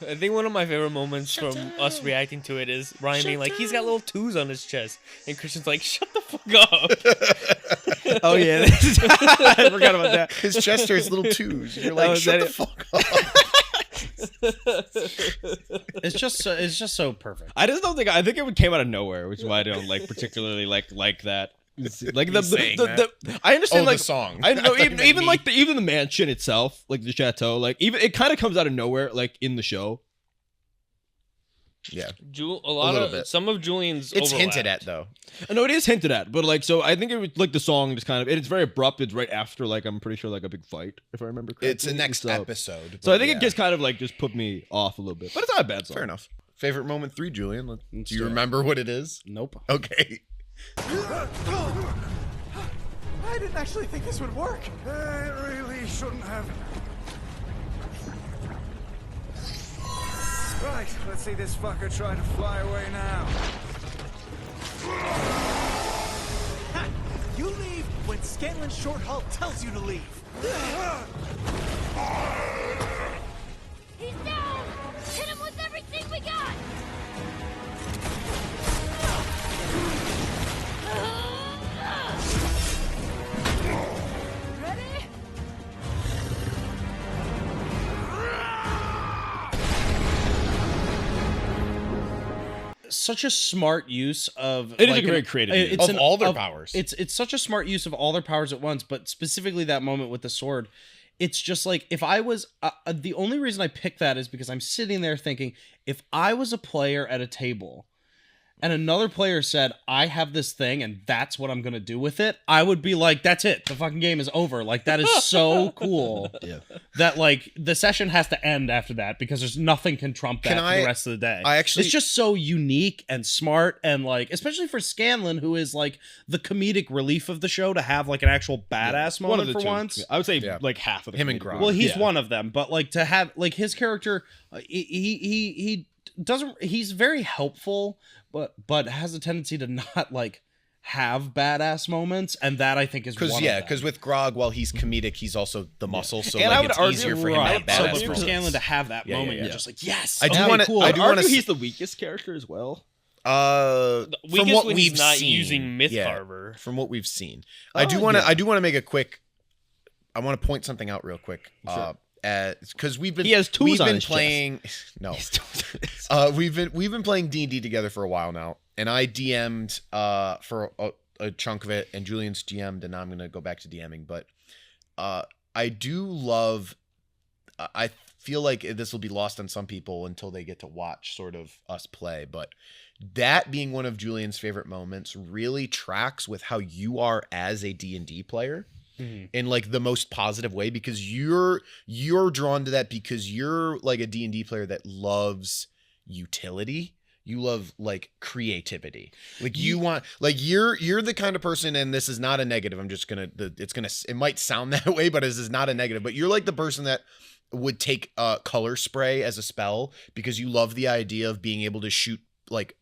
I think one of my favorite moments from us reacting to it is Ryan being like, he's got little 2s on his chest, and Christian's like, shut the fuck up. Oh yeah, I forgot about that. His chest hair's little 2s. You're like, shut the fuck up. It's just so perfect. I just don't think. I think it came out of nowhere, which is why I don't like particularly like that. Like the I understand like the song. I know even like the mansion itself, like the chateau, like even it kind of comes out of nowhere, like in the show. Yeah, some of Julian's. It's overlap. hinted at though. No, it is hinted at, but like so, I think it was like the song just kind of. It's very abrupt. It's right after like I'm pretty sure like a big fight, if I remember correctly. It's the next episode. So I think it just kind of like just put me off a little bit, but it's not a bad song. Fair enough. favorite moment 3, Julian. Do you remember what it is? Nope. Okay. I didn't actually think this would work. It really shouldn't have. Right, let's see this fucker try to fly away now. Ha! You leave when Scanlan's short halt tells you to leave. He's down! Hit him with everything we got! Ready? Such a smart use of It is a very creative use. Of all their powers. It's such a smart use of all their powers at once, but specifically that moment with the sword. It's just like, if I was the only reason I picked that is because I'm sitting there thinking, if I was a player at a table and another player said, I have this thing and that's what I'm going to do with it, I would be like, that's it. The fucking game is over. Like, that is so cool that, like, the session has to end after that because there's nothing can trump that for the rest of the day. It's just so unique and smart, and, like, especially for Scanlan, who is, like, the comedic relief of the show, to have, like, an actual badass moment for once. I would say like half of the him and Grog. Well, he's one of them, but, like, to have, like, his character, he doesn't, he's very helpful, but has a tendency to not, like, have badass moments, and that I think is one of them. Because with Grog, while he's comedic, he's also the muscle, so And like, I would it's argue- easier for him to have right. badass So But for moments. Scanlan to have that moment, yeah. you're just like, yes. I do okay, want to. cool. I do want to. he's the weakest character as well. From Weakest what when we've he's not seen, using Mythcarver. from what we've seen, I do want to make a quick. I want to point something out real quick. Because we've been He has tools on his playing. No, we've been playing D&D together for a while now, and I DM'd for a chunk of it, and Julian's DM'd, and now I'm gonna go back to DMing. But I do love. I feel like this will be lost on some people until they get to watch sort of us play, but that being one of Julian's favorite moments really tracks with how you are as a D&D player. In like the most positive way, because you're drawn to that because you're like a D&D player that loves utility. You love like creativity. Like you want, like you're the kind of person, and this is not a negative. I'm just gonna, it might sound that way, but this is not a negative. But you're like the person that would take color spray as a spell because you love the idea of being able to shoot like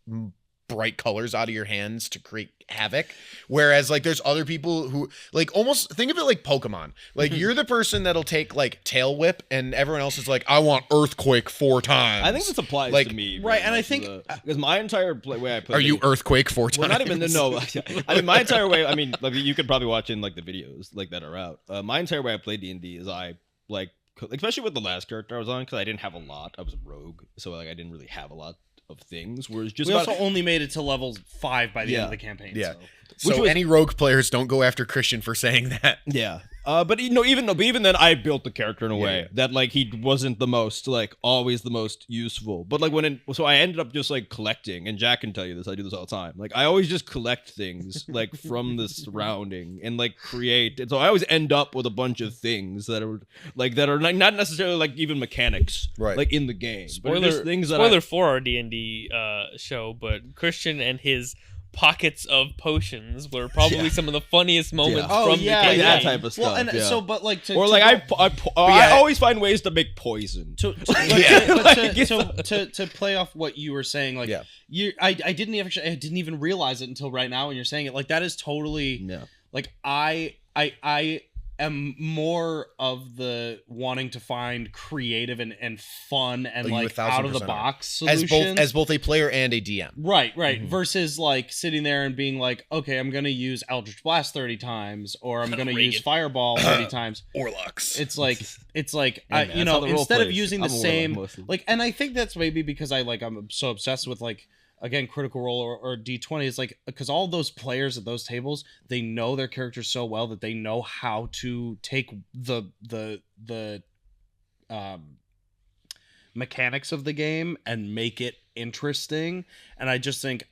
bright colors out of your hands to create havoc. Whereas like there's other people who like almost think of it like Pokemon. Like you're the person that'll take like Tail Whip, and everyone else is like, I want Earthquake 4 times. I think this applies like, to me, right? And I much think because my entire way I play. Are you Earthquake 4 times? Well, not even no. I mean, my entire way. I mean, like you could probably watch in like the videos like that are out. My entire way I play D&D is I like, especially with the last character I was on, because I didn't have a lot. I was a rogue, so like I didn't really have a lot of things. Whereas just we also only made it to level 5 by the end of the campaign. Yeah. So. So any rogue players, don't go after Christian for saying that. Yeah. But even then, I built the character in a way that like he wasn't the most like always the most useful. But like so I ended up just like collecting, and Jack can tell you this. I do this all the time. Like I always just collect things like from the surrounding and like create. And so I always end up with a bunch of things that are like not necessarily like even mechanics, right? Like in the game. Spoiler, but just things that spoiler for our D&D show, but Christian and his pockets of potions were probably some of the funniest moments from the campaign. That type of stuff. Well, and so, but like, I always find ways to make poison. To play off what you were saying, like, I didn't even realize it until right now when you're saying it. Like, that is totally like I am more of the wanting to find creative and fun and like out of the box solutions as both a player and a DM. Right. Versus like sitting there and being like, okay, I'm gonna use Eldritch Blast 30 times, or I'm gonna use Fireball 30 times. Orlux. It's like yeah, you know, instead of using the same mostly. like, and I think that's maybe because I'm so obsessed with like, again, Critical Role or D20 is like, because all those players at those tables, they know their characters so well that they know how to take the mechanics of the game and make it interesting. And I just think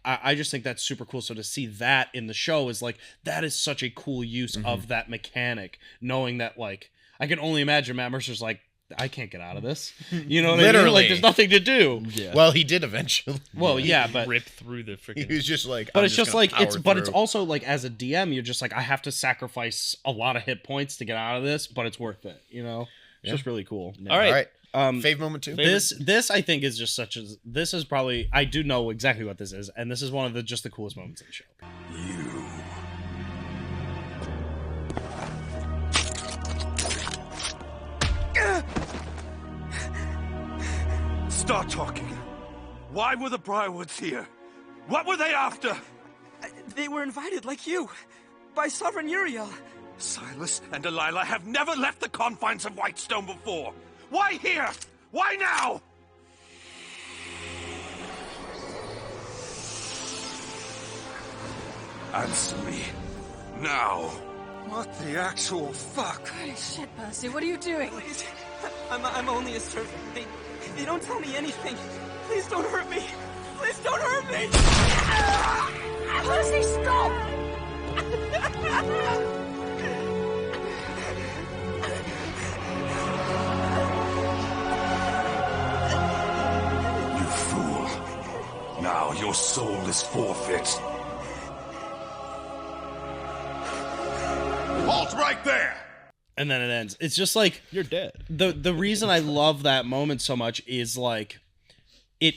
that's super cool. So to see that in the show is like, that is such a cool use of that mechanic, knowing that like, I can only imagine Matt Mercer's like, I can't get out of this. You know what I mean? Literally. Like, there's nothing to do. Yeah. Well, he did eventually. Well, yeah, but rip through the freaking. He was just like. but I'm it's just gonna like it's power but it's through. also like as a DM, you're just like, I have to sacrifice a lot of hit points to get out of this, but it's worth it. You know, it's just really cool. All right. All right. Fave moment 2. This I think is just such a. This is probably, I do know exactly what this is, and this is one of the just the coolest moments in the show. You. Start talking. Why were the Briarwoods here? What were they after? They were invited, like you, by Sovereign Uriel. Silas and Delilah have never left the confines of Whitestone before. Why here? Why now? Answer me. Now. What the actual fuck? Holy shit, Percy, what are you doing? Please, I'm only a servant. They don't tell me anything. Please don't hurt me. Please don't hurt me. Percy, stop! You fool. Now your soul is forfeit. Halt right there! And then it ends. It's just like You're dead. the reason I love that moment so much is like it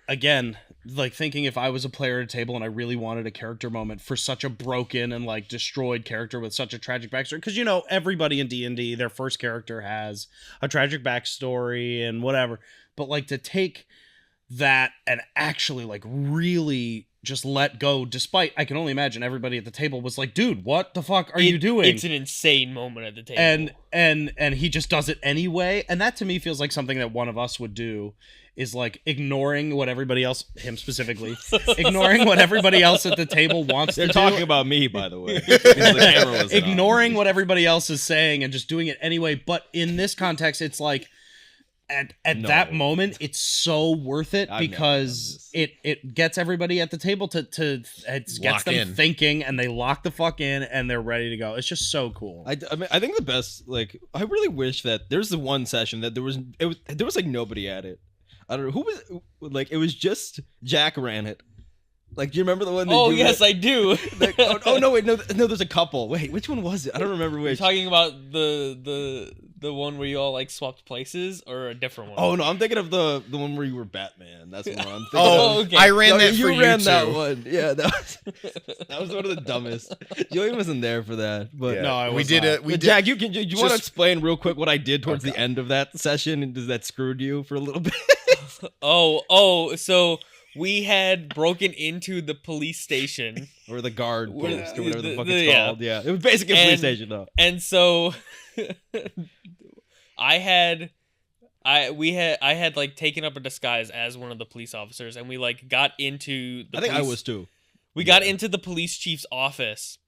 again, like thinking if I was a player at a table and I really wanted a character moment for such a broken and like destroyed character with such a tragic backstory, because you know everybody in D&D, their first character has a tragic backstory and whatever, but like to take that and actually like really just let go, despite I can only imagine everybody at the table was like, dude, what the fuck are you doing? It's an insane moment at the table. And he just does it anyway, and that to me feels like something that one of us would do, is like ignoring what everybody else, him specifically, ignoring what everybody else at the table wants They're to talking do. about me, by the way. Because the camera was Ignoring what everybody else is saying and just doing it anyway. But in this context, it's like at No. that moment, it's so worth it I've never because it gets everybody at the table to it gets Lock them in. thinking, and they lock the fuck in and they're ready to go. It's just so cool. I mean, I think the best, like, I really wish that there's the one session that there was like nobody at it. I don't know who was, like, it was just Jack ran it. Like, do you remember the one? Oh yes, I do. Like, oh no, wait, no, there's a couple. Wait, which one was it? I don't remember You're which. talking about the one where you all like swapped places, or a different one? Oh no, I'm thinking of the one where you were Batman. That's the one I'm thinking Oh, of. okay. I ran No, that you for ran you that too. one. Yeah, that was one of the dumbest. Julian wasn't there for that, but Yeah. No, I we was did not. it. We But did. Jack, you want to just- explain real quick what I did towards the end of that session, and does that screwed you for a little bit? So we had broken into the police station, Or the guard Where- post, or whatever the fuck the- it's yeah. called. Yeah, it was basically a police And- station, though. and so I had like taken up a disguise as one of the police officers, and we like got into the I think I police- was too. We got into the police chief's office,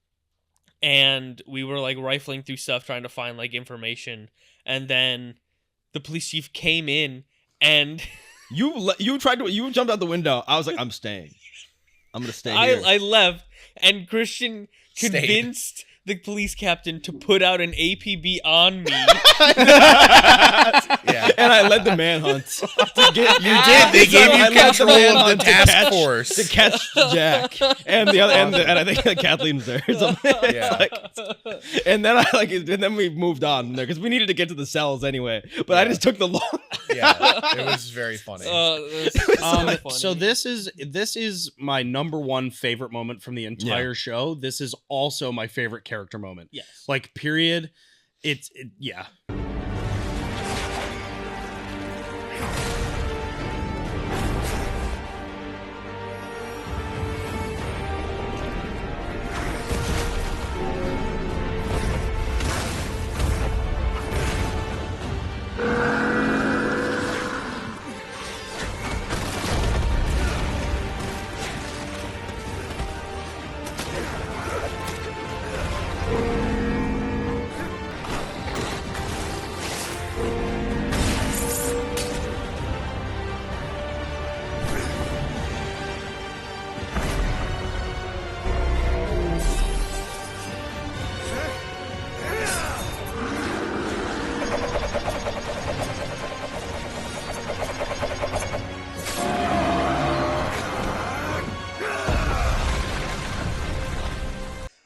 and we were like rifling through stuff trying to find like information, and then the police chief came in and You jumped out the window. I was like, I'm staying. I'm gonna stay here. I left, and Christian Stayed. convinced the police captain to put out an APB on me. Yeah. And I led the manhunt. To get, You did. They gave I you led the control of the manhunt to task catch- force. to catch Jack and the other, and I think that Kathleen was there. Or something. It's Yeah. like- and then we moved on from there because we needed to get to the cells anyway. But I just took the long. Yeah. It was very funny. So this is my number one favorite moment from the entire show. This is also my favorite character moment. Yes. Like, period. Yeah.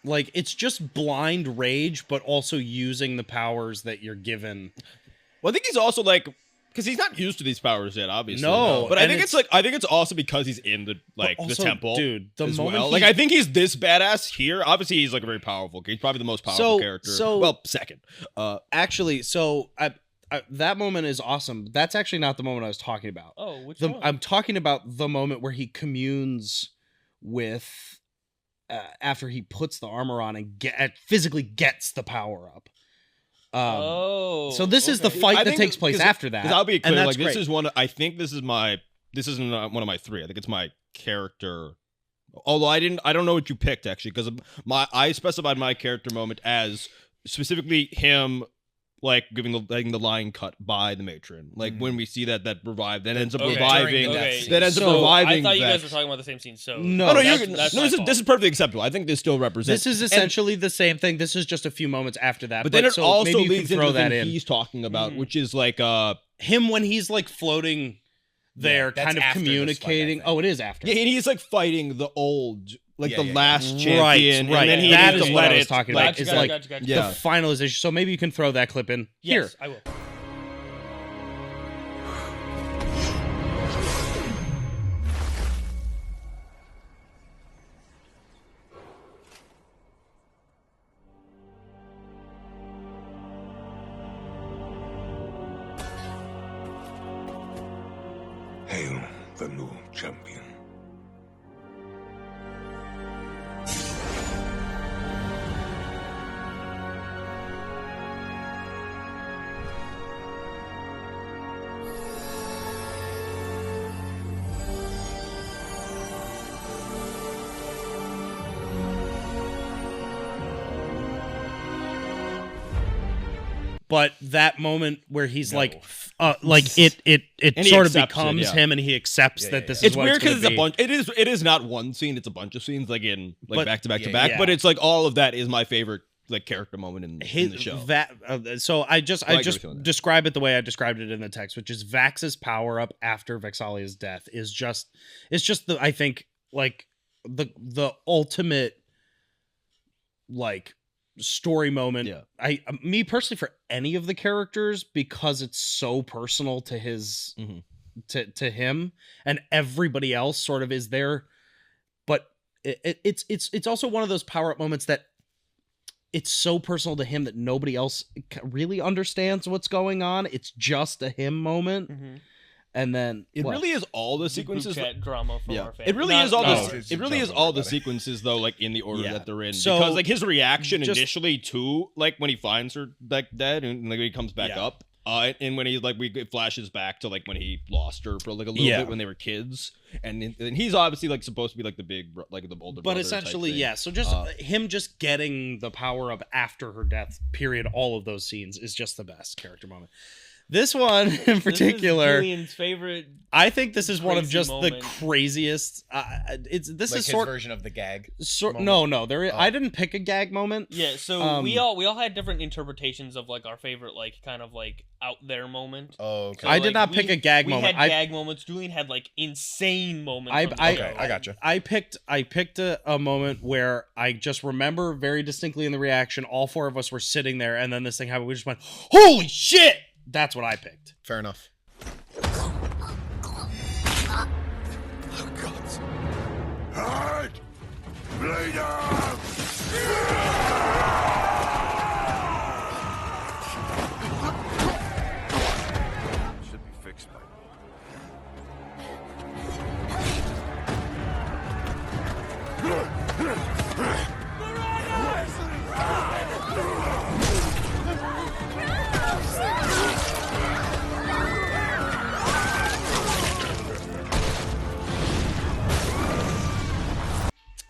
like it's just blind rage, but also using the powers that you're given. Well, I think he's also like, because he's not used to these powers yet, obviously. No, but I and think it's like, I think it's also because he's in the like But the also, temple, dude, the as moment well. he- Like I think he's this badass here. Obviously, he's like a very powerful. He's probably the most powerful character. Well, second. Actually, so I that moment is awesome. That's actually not the moment I was talking about. Oh, which one? I'm talking about the moment where he communes with after he puts the armor on and physically gets the power up. So this is the fight that takes place after that. Because I'll be clear, and like that's this great. is one. I think this is not one of my three. I think it's my character. Although I don't know what you picked actually, because I specified my character moment as specifically him. Like giving the line cut by the matron, like when we see that revive, that ends up reviving. That ends up reviving. I thought you guys Vex. were talking about the same scene. So No, this my is fault. perfectly acceptable. I think this still represents. This is essentially the same thing. This is just a few moments after that. but then it so also maybe you leads can into throw the that thing in. he's talking about, which is like Him when he's like floating there, that's kind of after this fight, I communicating. think. Oh, it is after. yeah, and he's like fighting the old, like the yeah. last champion, Right. and then he That needs is to what let I was it, talking like, about. It's like Gotcha. Yeah. the finalization. So maybe you can throw that clip in Yes, here. I will. Hail the new champion. But that moment where he's like it And he sort of accepts it, becomes yeah. him, and he accepts that this is It's what weird it's gonna because it's be. a bunch. It is not one scene. It's a bunch of scenes, like in like But- back to back to yeah, back. yeah. But it's like all of that is my favorite like character moment in the show. So I just I agree with you on that. describe it the way I described it in the text, which is Vax's power up after Vexalia's death is just the I think like the ultimate like story moment. Yeah. Me personally for any of the characters, because it's so personal to his to him, and everybody else sort of is there, but it's also one of those power up moments that it's so personal to him that nobody else really understands what's going on. It's just a him moment. And then It what? really is all the sequences. Group chat drama from our fans. It really Not- is all no, the. It really is all the sequences though, like in the order Yeah. that they're in. So, because like his reaction just- initially to like when he finds her like dead and like when he comes back Yeah. up. And when he like it flashes back to like when he lost her for like a little Yeah. bit when they were kids, and he's obviously like supposed to be like the big like the older. But brother essentially, type thing. yeah. So just him just getting the power up after her death, period. All of those scenes is just the best character moment. This one in particular, This is Julian's favorite. I think this is one of crazy just moment. the craziest. This Like is his sort version of the gag. no. I didn't pick a gag moment. Yeah, so we all had different interpretations of like our favorite like kind of like out there moment. Oh, okay. I did not pick a gag moment. We had gag moments. Julian had like insane moments. I from the show. I gotcha. I picked a moment where I just remember very distinctly in the reaction. All four of us were sitting there, and then this thing happened. We just went, "Holy shit!" That's what I picked. Fair enough. Hide! Blade up! Should be fixed by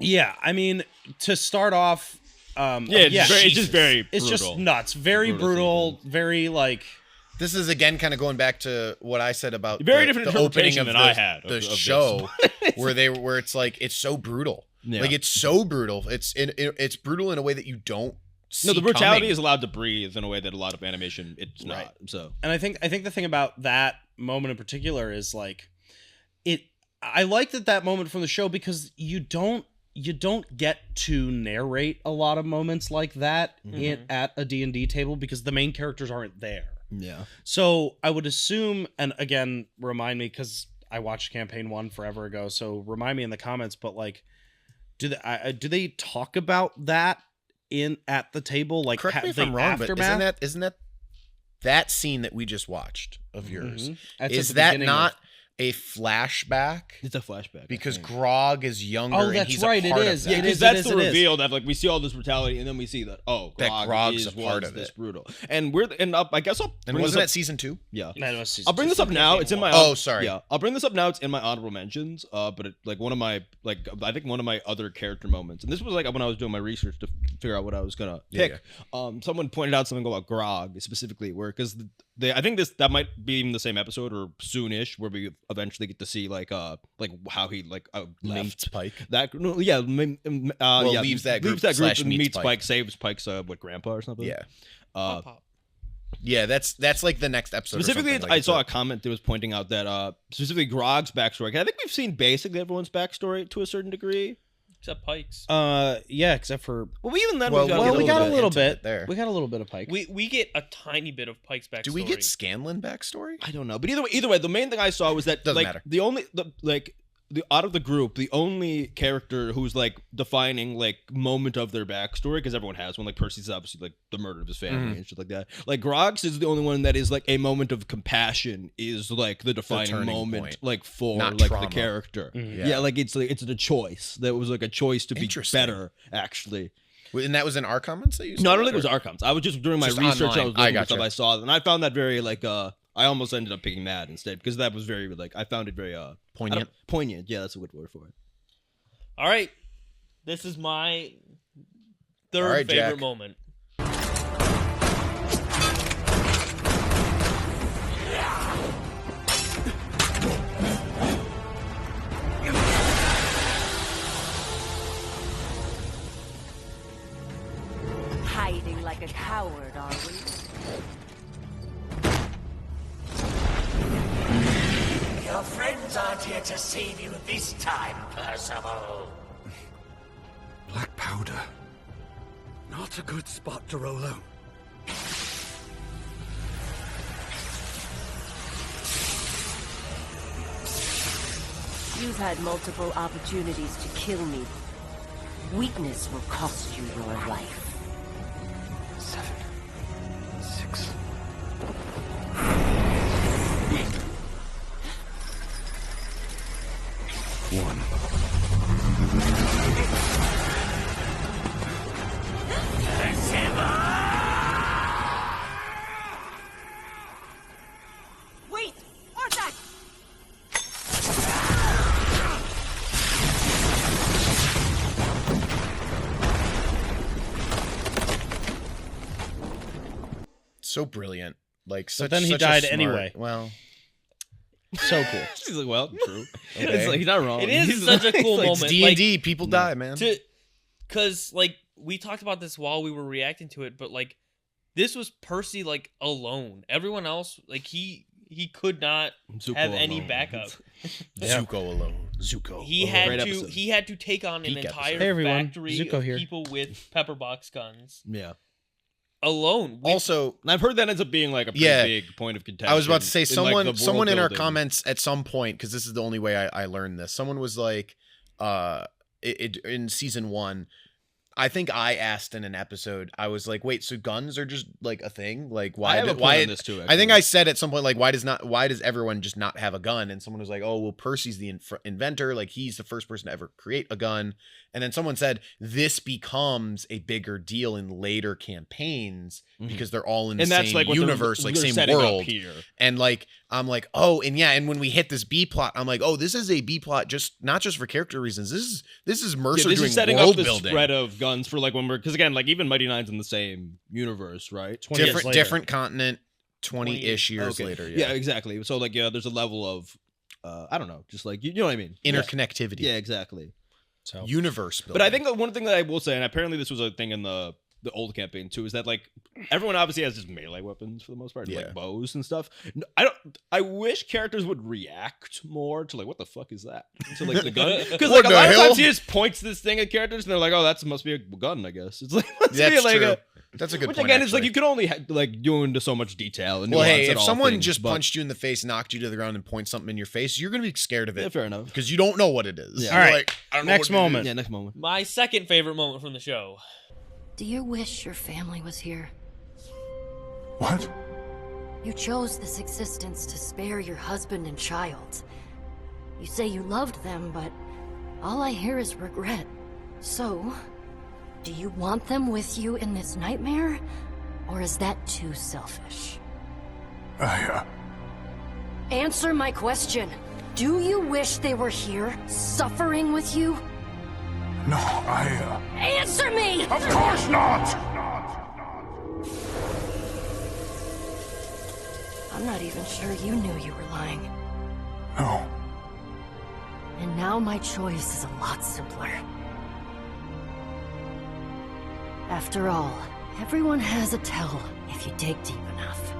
Yeah, I mean, to start off, it's just very. it's brutal. just nuts, very brutal, very like. This is again kind of going back to what I said about Very the, different the opening interpretation of than the, I had the of this. show, where it's like it's so brutal. Yeah. Like it's so brutal. It's brutal in a way that you don't. No, the see brutality coming. is allowed to breathe in a way that a lot of animation it's not. So And I think the thing about that moment in particular is like, I like that moment from the show because you you don't get to narrate a lot of moments like that at a D&D table because the main characters aren't there. Yeah. So I would assume, and again, remind me because I watched campaign 1 forever ago. So remind me in the comments. But like, do they talk about that at the table? Like, correct me if I'm wrong, but isn't that scene that we just watched of yours? Is that not a flashback? It's a flashback because Grog is younger. Oh, and that's he's right. A part It is. Of that. Yeah, because that's the reveal that like we see all this brutality, and then we see that Grog's a part of this it. brutal, and I guess I'll. And wasn't that season 2? Yeah, that was season I'll bring 2. this up now. It's in my. Sorry. Yeah, I'll bring this up now. It's in my honorable mentions. But like one of my I think one of my other character moments, and this was like when I was doing my research to figure out what I was gonna pick. Someone pointed out something about Grog specifically, where because I think that might be in the same episode or soonish, where we eventually get to see like how he meets Pike. Leaves that group and meets Pike, saves Pike's grandpa or something. Yeah. Yeah, that's like the next episode. Specifically, I saw a comment that was pointing out that specifically Grog's backstory. I think we've seen basically everyone's backstory to a certain degree. Except Pike's. Yeah, except for we got a little bit there. We got a little bit of Pike. We get a tiny bit of Pike's backstory. Do we get Scanlan backstory? I don't know, but either way, the main thing I saw was that doesn't matter. Out of the group, the only character who's like defining like moment of their backstory, because everyone has one. Like Percy's obviously like the murder of his family and shit like that. Like Grog's is the only one that is like a moment of compassion is like the defining moment, point. Like for not like trauma. the character. Yeah, like it's a choice that was like a choice to be better actually. And that was in our comments that you said? No, I don't think it was our comments. I was just doing my research. Online. I was looking at stuff I saw, and I found that very like I almost ended up picking that instead because that was very like I found it very poignant. Poignant, yeah, that's a good word for it. All right, this is my third favorite Jack. moment. Hiding like a coward, are we? Your friends aren't here to save you this time, Percival. Black powder. Not a good spot to roll out. You've had multiple opportunities to kill me. Weakness will cost you your life. 7, 6. Wait! Arthur! So brilliant. Like But then he died anyway. Well, so cool. She's like, well, true. Okay. It's like he's not wrong. It is such a cool moment. It's D&D. People die, man. Because like we talked about this while we were reacting to it, but like this was Percy like alone. Everyone else like he could not have any backup. Zuko alone. Zuko. He had to take on an entire factory Zuko of here. people with pepperbox guns. Yeah. Alone. Also, and I've heard that ends up being like a pretty big point of contention. I was about to say someone in our building. comments at some point, because this is the only way I learned this. Someone was like, in season 1, I think I asked in an episode, I was like, wait, so guns are just like a thing? Like why? This too, I think I said at some point, like, why does everyone just not have a gun? And someone was like, oh, well, Percy's the inventor. Like he's the first person to ever create a gun. And then someone said this becomes a bigger deal in later campaigns because they're all in the same universe, like same world. And like, I'm like, oh, and yeah. And when we hit this B plot, I'm like, oh, this is a B plot, not just for character reasons. This is Mercer doing setting world up the building. spread of guns for like when we're, because again, like even Mighty Nine's in the same universe, right? Different continent, 20-ish years later. Yeah, exactly. So like, yeah, there's a level of, I don't know, just like, you know what I mean? Interconnectivity. Yeah, exactly. So universe building. But I think one thing that I will say, and apparently this was a thing in the the old campaign too is that like everyone obviously has just melee weapons for the most part, like bows and stuff. I wish characters would react more to like what the fuck is that? To like the gun, because like a lot of times he just points this thing at characters and they're like, oh, that must be a gun, I guess. It's like That's like true. That's a good which point. Again, it's like you can only like go into so much detail. And well, hey, nuance if at all someone things, just but- punched you in the face, knocked you to the ground, and points something in your face, you're gonna be scared of it. Yeah, fair enough. Because you don't know what it is. Yeah. You're All right. like, I don't know Next what it moment. is. Yeah, next moment. My second favorite moment from the show. Do you wish your family was here? What? You chose this existence to spare your husband and child. You say you loved them, but all I hear is regret. So, do you want them with you in this nightmare? Or is that too selfish? Answer my question. Do you wish they were here, suffering with you? No, Answer me! Of course not! I'm not even sure you knew you were lying. No. And now my choice is a lot simpler. After all, everyone has a tell if you dig deep enough.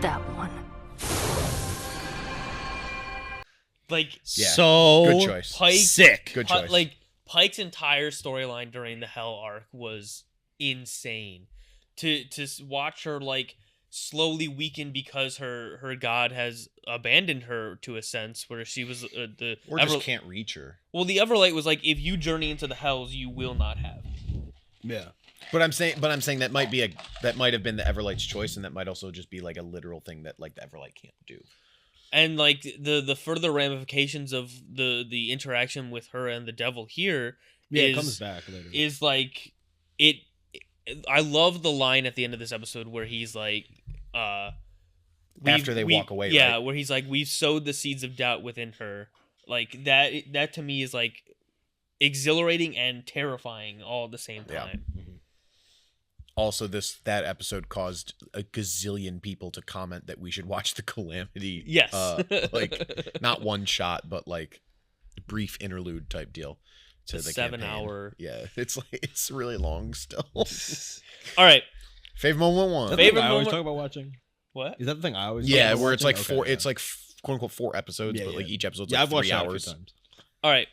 That one. Like, So Good choice. sick. Good choice. Like Pike's entire storyline during the Hell arc was insane. To watch her like slowly weaken because her god has abandoned her to a sense, where she was the or just can't reach her. Well, the Everlight was like, if you journey into the Hells, you will not have. Yeah. But I'm saying that might have been the Everlight's choice, and that might also just be like a literal thing that like the Everlight can't do. And like the further ramifications of the interaction with her and the devil here it comes back later. Is like it. I love the line at the end of this episode where he's like, after they walk away, yeah, right? where he's like, we've sowed the seeds of doubt within her. Like that to me is like exhilarating and terrifying all at the same time. Yeah. Also, that episode caused a gazillion people to comment that we should watch the Calamity. Yes. Like not one shot, but like brief interlude type deal. To the 7 campaign. hour. Yeah, it's really long still. All right. Favorite moment one. Is that the Favorite thing I always moment- talk about watching? What? Is that the thing I always? Yeah, talk about where it's watching? like Okay, four. yeah. It's like quote unquote 4 episodes, Yeah, but like yeah. each episode's Yeah, like I've watched 3 that a few hours. times. All right.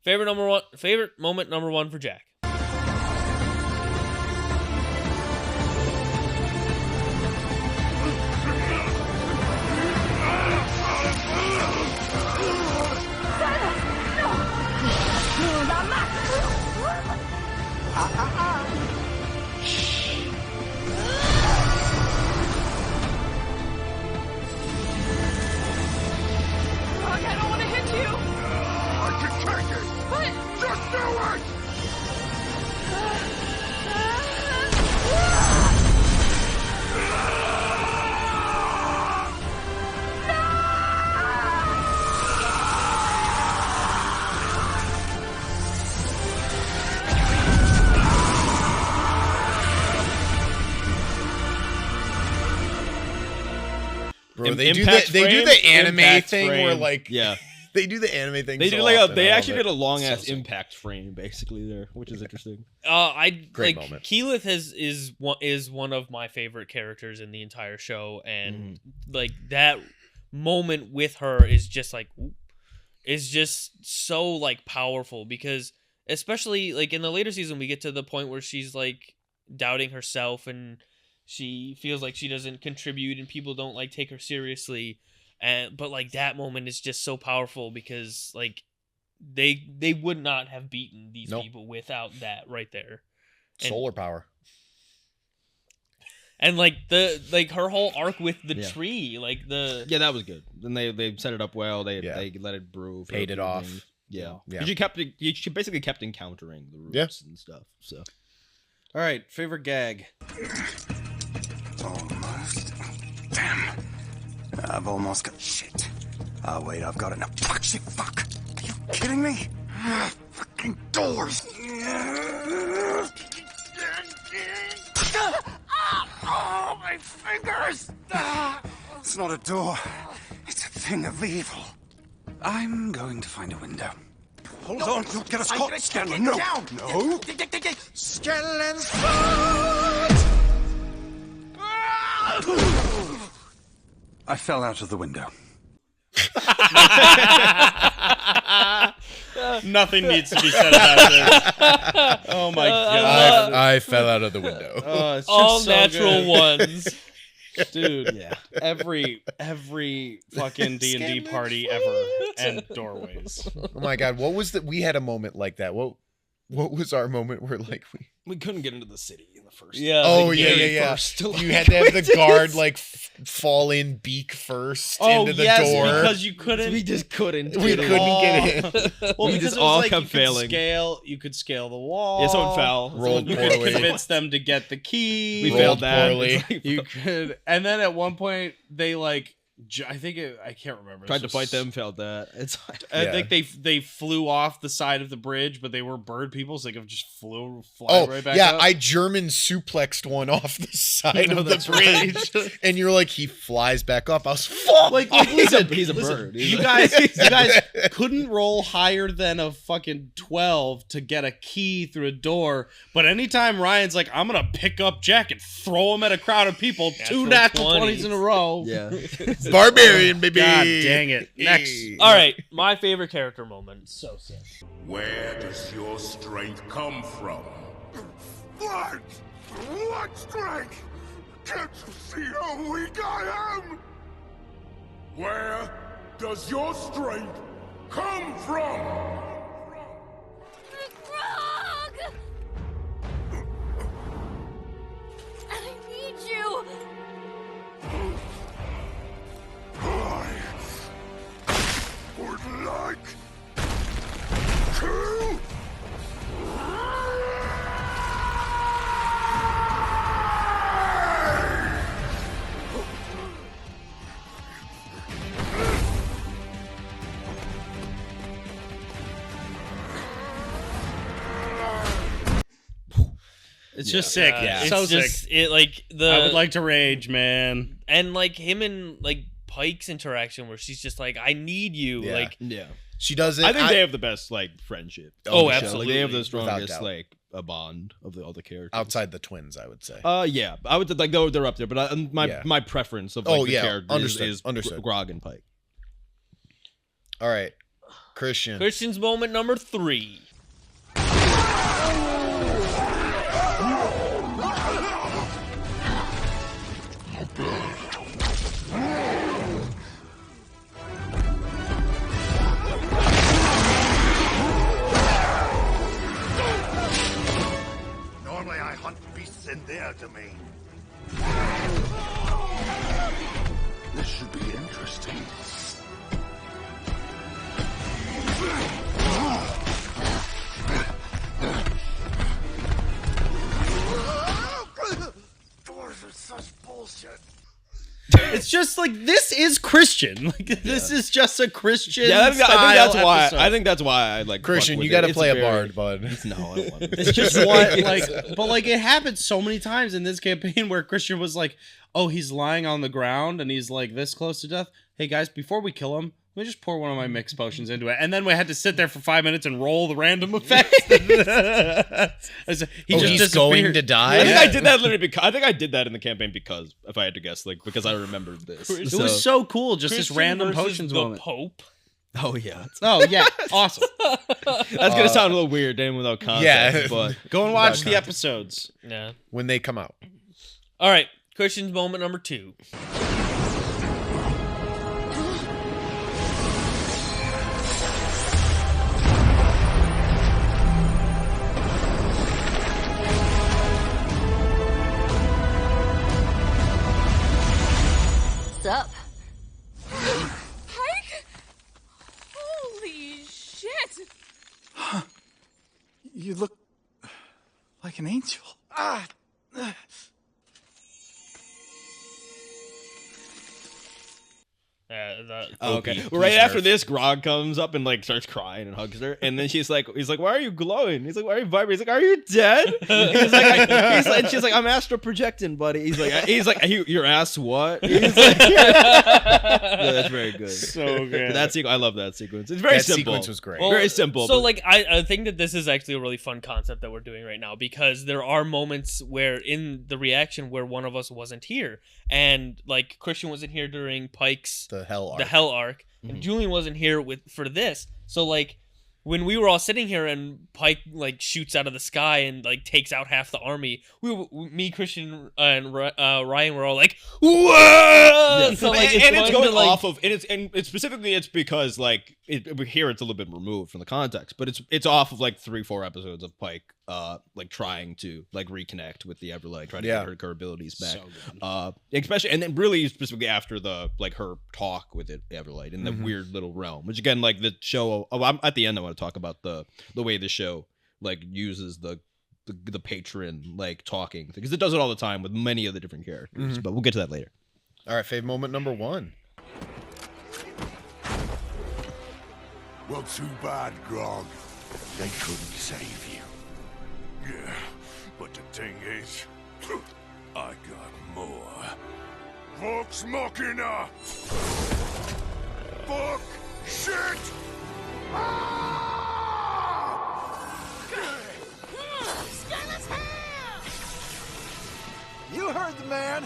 Favorite moment number one for Jack. I don't want to hit you! I can take it! But... Just do it! Bro, they do Impact the frame, anime impact thing where frame. like Yeah. they do the anime thing. They so do like often. they I actually love did it. a long ass So sick. impact frame basically there, which is interesting. Great like moment. Keyleth is one of my favorite characters in the entire show, and like that moment with her is just so like powerful, because especially like in the later season we get to the point where she's like doubting herself and she feels like she doesn't contribute and people don't like take her seriously, but like that moment is just so powerful because like they would not have beaten these people without that right there. And, Solar power. and like her whole arc with the tree, like Yeah, that was good. Then they set it up well. They let it brew, Paid it off. things. Yeah, Yeah. because you basically kept encountering the roots and stuff. So All right, favorite gag. Almost. Damn. I've almost got shit. Oh, wait, I've got it now. Fuck, shit, fuck. Are you kidding me? Fucking doors. Oh, my fingers. It's not a door. It's a thing of evil. I'm going to find a window. Hold on, you'll get us caught. Scanlan, no. Down. No. Scanlan's foot! I fell out of the window. Nothing needs to be said about this. Oh my god! I fell out of the window. Oh, it's just All so natural good. ones. Dude. Yeah. Every fucking D&D party ever, and doorways. Oh my god, what was that? We had a moment like that. What was our moment where like We couldn't get into the city in the first. Yeah. Oh the yeah, game yeah, yeah. first to, You had to have the guard like fall in beak first into the door. Because you couldn't. We just couldn't. We couldn't get in. Well, We because just it was all like kept you could failing. You could scale the wall. Yeah, someone fell. Rolled You could poorly. convince them to get the key. We Rolled failed that. poorly. It's like, You could, and then at one point they like, I can't remember. tried to fight them, failed that. It's like, I Yeah. think they flew off the side of the bridge, but they were bird people, so they could just fly right back yeah, up. I German suplexed one off the side No, of the that's right. bridge, and you're like, he flies back up. I was fuck. like he's listen, a listen, bird. You guys couldn't roll higher than a fucking 12 to get a key through a door. But anytime Ryan's like, I'm gonna pick up Jack and throw him at a crowd of people, two natural 20s in a row. yeah. Barbarian, baby. God dang it. Next. All right, my favorite character moment. So sick. Where does your strength come from? What? What strength? Can't you see how weak I am? Where does your strength come from? Frog! I need you! I would like to... It's just sick. It's So just, sick. It like the I would like to rage, man. and like him and like Pike's interaction where she's just like, I need you. Yeah. Like Yeah. She does it. I think they have the best like friendship. Oh, on the show. absolutely. Like, they have the Without strongest doubt. like a bond of all the characters. outside the twins, I would say. Yeah, I would like they're up there, but my preference of like Oh, the yeah. characters Understood. is Understood. Grog and Pike. All right, Christian. Christian's moment number 3. Normally I hunt beasts in their domain. This should be interesting. Doors are such bullshit. It's just like this is Christian. Like this is just a Christian. Yeah, I think that's why. episode. I think that's why I like Christian, fuck with you got to it. It's play a very- bard, bud. No, I don't want to. It's just what like, but like it happened so many times in this campaign where Christian was like, "Oh, he's lying on the ground and he's like this close to death. Hey guys, before we kill him, let me just pour one of my mixed potions into it." And then we had to sit there for 5 minutes and roll the random effects. He's going to die. I think I did that literally because I think I did that in the campaign because if I had to guess, like because I remembered this. It was so cool, just this random potions the moment. Pope. Oh yeah, Oh yeah, awesome. that's gonna sound a little weird, Dan, without context. Yeah. but Go and watch Without the episodes. Yeah. When they come out. All right, Christian's moment number 2. What's up? Pike? Holy shit! You look like an angel. Okay. Well, right after this, Grog comes up and like starts crying and hugs her, and then he's like, "Why are you glowing?" He's like, "Why are you vibrating?" He's like, "Are you dead?" And she's like, "I'm astral projecting, buddy." He's like, "Your ass what?" He's like, yeah, that's very good. So good. I love that sequence. It's very simple. Sequence was great. Well, very simple. So but- like I think that this is actually a really fun concept that we're doing right now, because there are moments where in the reaction where one of us wasn't here, and like Christian wasn't here during Pike's The hell arc. and Julien wasn't here for this. So like when we were all sitting here and Pike like shoots out of the sky and like takes out half the army, me, Christian, and Ryan were all like, "Whoa!" Yeah. So like, and it's going like, off of, and it's specifically it's because like here it's a little bit removed from the context, but it's off of like 3-4 episodes of Pike like trying to like reconnect with the Everlight, trying to get her abilities back. So Especially, and then really specifically after the like her talk with Everlight in the weird little realm, which again like the show. I'm at the end. I want to talk about the way the show like uses the patron like talking, because it does it all the time with many of the different characters. But we'll get to that later. All right, fave moment number 1. Well, too bad, Grog. They couldn't save you. Yeah, but the thing is, I got more. Vox Machina! Fuck! Shit! You heard the man.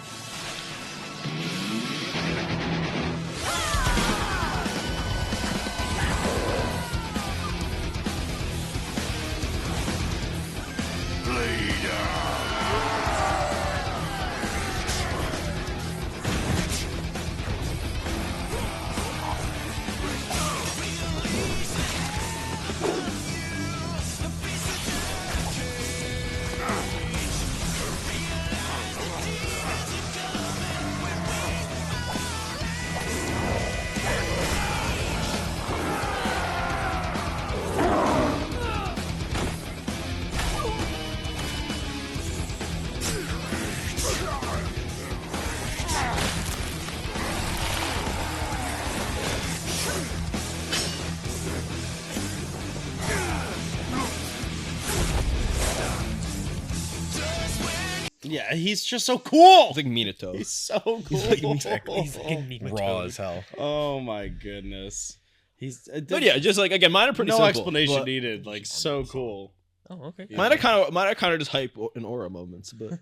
yeah, he's just so cool. It's like Minato. He's so cool. Raw as hell. Oh my goodness. He's But yeah, just like again, mine are pretty no simple. explanation but needed. Like so cool. Oh, okay. Mine are kind of just hype and aura moments, but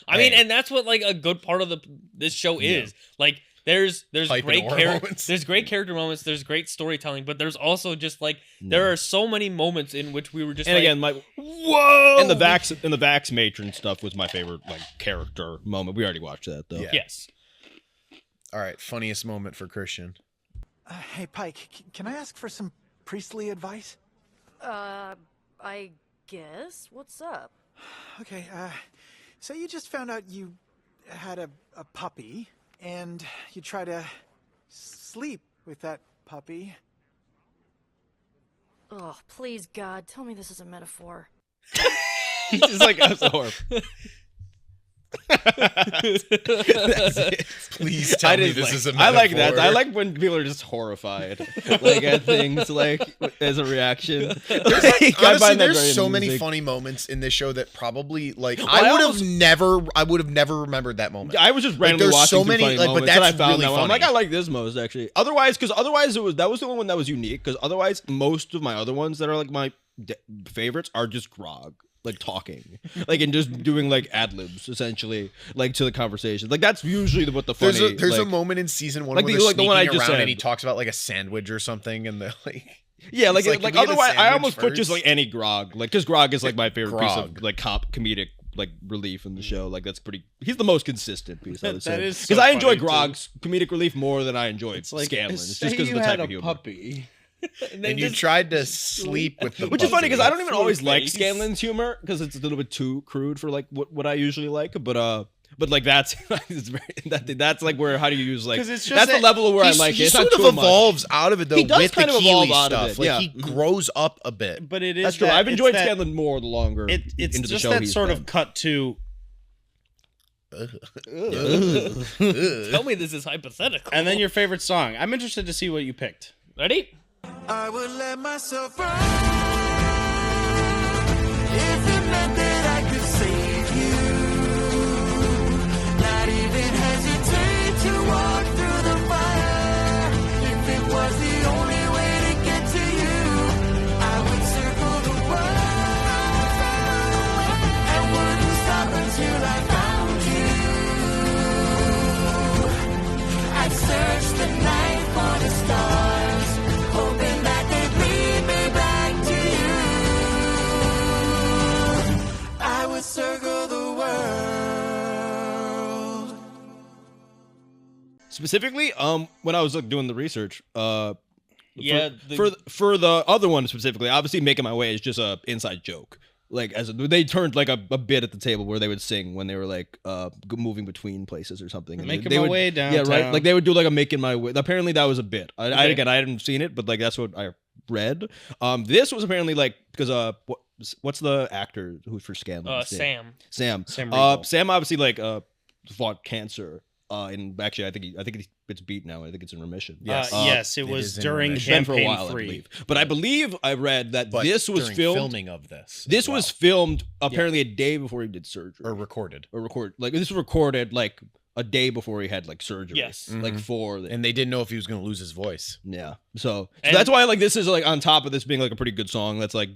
I mean, and that's what like a good part of this show is. Like there's Hype great and aura moments. there's great character moments, there's great storytelling, but there's also just like there are so many moments in which we were just and like, again, like whoa. and the Vax matron stuff was my favorite like character moment. We already watched that though. Yeah. Yes. All right, funniest moment for Christian. Hey, Pike, can I ask for some priestly advice? I guess. What's up? Okay, say you just found out you had a puppy, and you try to sleep with that puppy. Oh, please, God, tell me this is a metaphor. He's just like, I'm so horrible. Please tell me this is a metaphor. I like that. I like when people are just horrified, like at things, like as a reaction. Honestly, there's so many funny moments in this show that probably like I would have never remembered that moment. I was just randomly watching so many, funny like, moments, but that's and I found really that one. I'm funny. like, I like this most actually. Otherwise, that was the only one that was unique. Because otherwise, most of my other ones that are like my favorites are just Grog. Like talking, like and just doing like ad libs essentially, like to the conversation. Like that's usually what the funny. There's like, a moment in season 1 like where the- they're like the one I sneaking just around said. and he talks about like a sandwich or something, and they're like, yeah, like can we get a otherwise I sandwich almost put just first? like any Grog, like because Grog is like my favorite piece Grog. of like comedic like relief in the show. Like that's pretty. He's the most consistent piece. I would That say is so because I enjoy funny, too. Grog's comedic relief more than I enjoy It's like Scanlan's, say just because you of the had type a of humor. puppy. and you tried to sleep with the Which is funny because I don't even Through always his like face. Scanlan's humor because it's a little bit too crude for like what I usually like. But like that's it's very, that's like where how do you use like 'Cause it's just that's the that level of where I He's- like it. he It's not sort of too much. evolves out of it though He does with kind the of Keeley evolve out of stuff. it, Like yeah. he grows up a bit. But it is That's true. that- I've enjoyed it's that- Scanlan more the longer It's into the just show that he's sort been. of cut to Tell me this is hypothetical. And then your favorite song. I'm interested to see what you picked. Ready? I would let myself burn if it meant that I could save you. Not even hesitate to walk through the fire. If it was the only way to get to you, I would circle the world and wouldn't stop until I found you. I'd search the night for the stars, hoping that they'd lead me back to you. I would circle the world. Specifically, when I was like doing the research, Yeah, for the other one specifically, obviously Making My Way is just a inside joke. Like they turned like a bit at the table where they would sing when they were like moving between places or something. And Making they my would, way downtown. Yeah, right. Like they would do like a Making My Way. Apparently that was a bit. I hadn't seen it, but like that's what I read. This was apparently like because what's the actor who's for Scandal? Sam. Sam Riegel. Sam obviously like fought cancer. And actually, I think it's beat now. I think it's in remission. Yes. Yes, it was during It's been for a campaign while, I 3. believe. But I believe I read that But this was during filmed. filming of this. This was filmed apparently a day before he did surgery. or recorded. Like this was recorded like a day before he had like surgery. Yes. Like for the, And they didn't know if he was going to lose his voice. yeah. So And- that's why like this is like on top of this being like a pretty good song that's like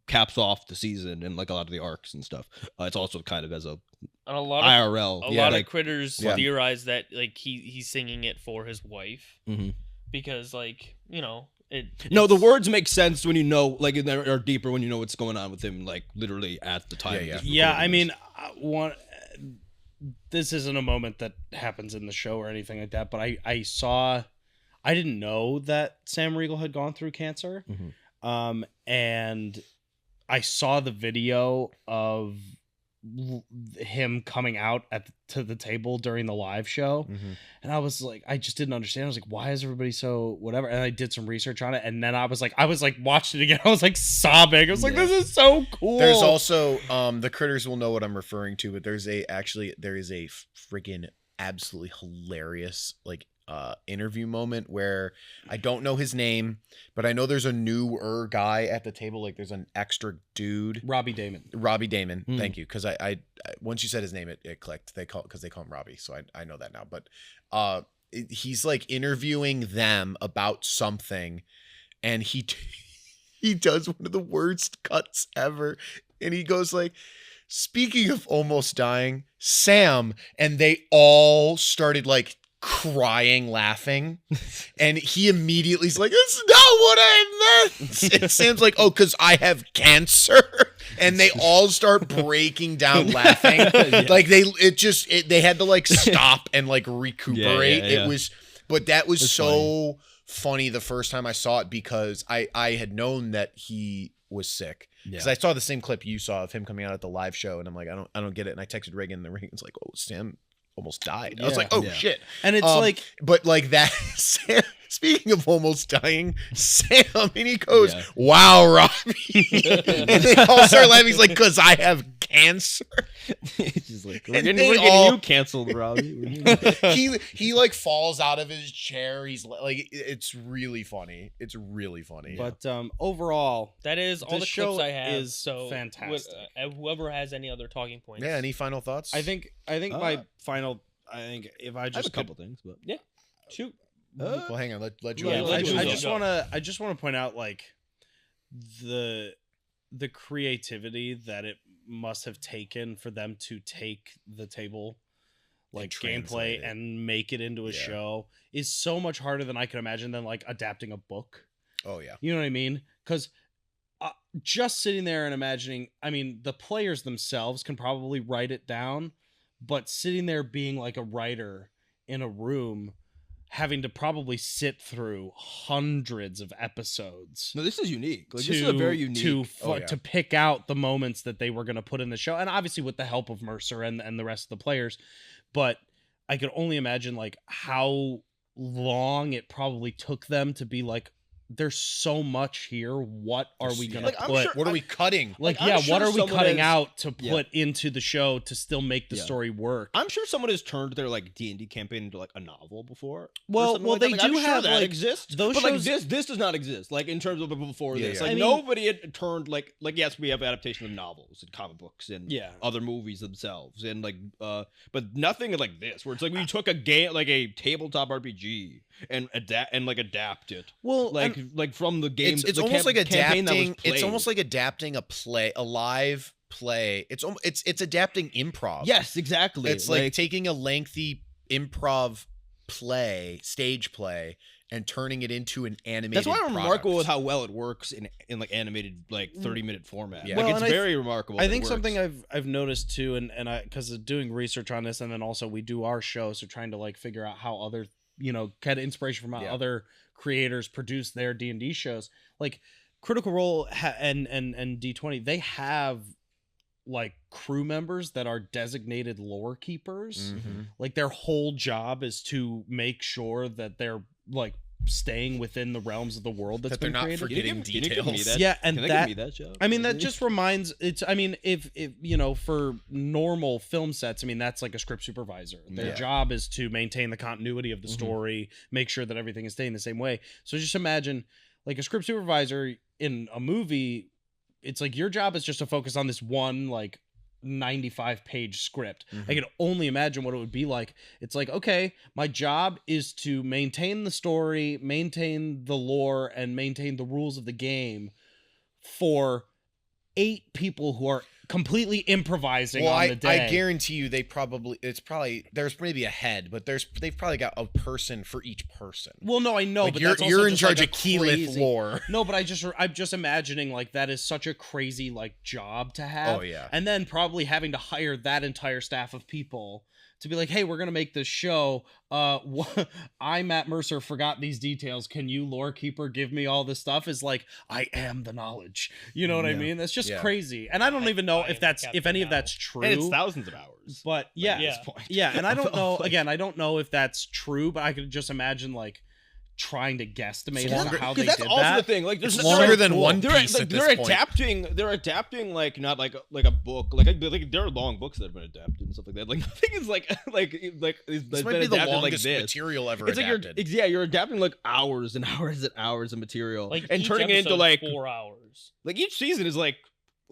caps off the season and like a lot of the arcs and stuff. It's also kind of as a And a lot of IRL. a lot like, of critters Yeah. theorize that like he's singing it for his wife Mhm. because like No, the words make sense when you know, like, are deeper when you know what's going on with him, like, literally at the time. Yeah, of Yeah, I recording mean, this. this isn't a moment that happens in the show or anything like that, but I didn't know that Sam Riegel had gone through cancer. And I saw the video of him coming out to the table during the live show, and I was like, I just didn't understand. I was like, why is everybody so whatever? And I did some research on it, and then I was like watched it again. I was like sobbing. I was like, this is so cool. There's also the critters will know what I'm referring to, but there is a friggin' absolutely hilarious like interview moment where I don't know his name, but I know there's a newer guy at the table. Like there's an extra dude, Robbie Damon. Thank you, because I once you said his name, it clicked. They call him Robbie, so I know that now. But he's like interviewing them about something, and he does one of the worst cuts ever, and he goes like, "Speaking of almost dying, Sam," and they all started like crying, laughing, and he immediately's like, "It's not what I meant." And Sam's like, "Oh, because I have cancer," and they all start breaking down laughing. Like they had to like stop and like recuperate. Yeah. That was so funny the first time I saw it, because I had known that he was sick. Because I saw the same clip you saw of him coming out at the live show, and I'm like, I don't get it. And I texted Reagan, and Reagan's like, "Oh, Sam almost died." I was like, "Oh shit!" And it's like, but like that. Sam, speaking of almost dying, Sam, and he goes, "Wow, Robbie," and they all start laughing. He's like, "Because I have cancer." It's just like, we're And getting they you all- canceled, Robbie. he like falls out of his chair. He's like, it's really funny. It's really funny. but overall, that is all this the show clips I have. is so fantastic. Whoever has any other talking points, Yeah. Any final thoughts? I think my final. I think if I I have just a couple things, but shoot. Well, hang on. Let you. Yeah, I Julie just go. want to point out like the creativity that it must have taken for them to take the table like translate gameplay it. and make it into a Yeah. show is so much harder than I can imagine than like adapting a book. Oh yeah. You know what I mean? Because just sitting there and imagining, I mean, the players themselves can probably write it down, but sitting there being like a writer in a room, having to probably sit through hundreds of episodes. no, this is unique. Like, this is a very unique. To pick out the moments that they were going to put in the show, and obviously with the help of Mercer and the rest of the players, but I could only imagine like how long it probably took them to be like, there's so much here. What are we gonna Like, I'm put? sure- What are we cutting? Like, I'm yeah, sure what are we someone cutting has- out to put into the show to still make the story work? I'm sure someone has turned their like D&D campaign into like a novel before. or Well, something well, like that. they Like, do I'm sure have, that like, exists. those but shows- like this does not exist. Like in terms of before Yeah, this, yeah. like I mean- nobody had turned like yes, we have adaptation of novels and comic books and Yeah. other movies themselves and like but nothing like this where it's like we took a game like a tabletop RPG and adapt it. Well, like from the game. It's almost like adapting. It's almost like adapting a live play. It's adapting improv. yes, exactly. It's like taking a lengthy improv stage play, and turning it into an animated. that's why I'm product. remarkable with how well it works in like animated like 30-minute format. Yeah. Like Well, it's and very remarkable. I that it think works. something I've noticed too, and I because of doing research on this, and then also we do our show, so trying to like figure out how other get inspiration from how other creators produce their D&D shows. Like Critical Role and D20, they have like crew members that are designated lore keepers. Like their whole job is to make sure that they're like staying within the realms of the world that's That they're been not created. forgetting Can you give me details. that? Yeah, and Can they that- give me that job? I mean, that just reminds I mean, if for normal film sets, I mean, that's like a script supervisor. Their Yeah. job is to maintain the continuity of the story, make sure that everything is staying the same way. So just imagine like a script supervisor in a movie, it's like your job is just to focus on this one like 95-page script. I can only imagine what it would be like. It's like, okay, my job is to maintain the story, maintain the lore, and maintain the rules of the game for 8 people who are completely improvising on the day. I guarantee you, there's maybe a head, but they've probably got a person for each person. Well, no, I know, Like but you're that's also in just charge like of a Keyleth crazy- lore. No, but I'm just imagining like that is such a crazy like job to have. Oh, yeah. And then probably having to hire that entire staff of people to be like, hey, we're gonna make this show. I, Matt Mercer, forgot these details. Can you, lore keeper, give me all this stuff? Is like, I am the knowledge. You know what I mean? That's just Yeah. crazy. And I don't even know I if am that's Captain if any of Now. that's true. and it's thousands of hours. But yeah, at this point. yeah, and I don't know. Again, I don't know if that's true, but I could just imagine like trying to guessestimate on how they Because that's did also that. the thing. Like, there's It's longer than cool. One They're, Piece like, at they're this point. adapting. They're adapting like not like a book. Like there are long books that have been adapted and stuff like that. Like nothing is like This might be the longest material ever It's like adapted. you're adapting like hours and hours and hours of material Like and each turning it into episode's like 4 hours. like each season is like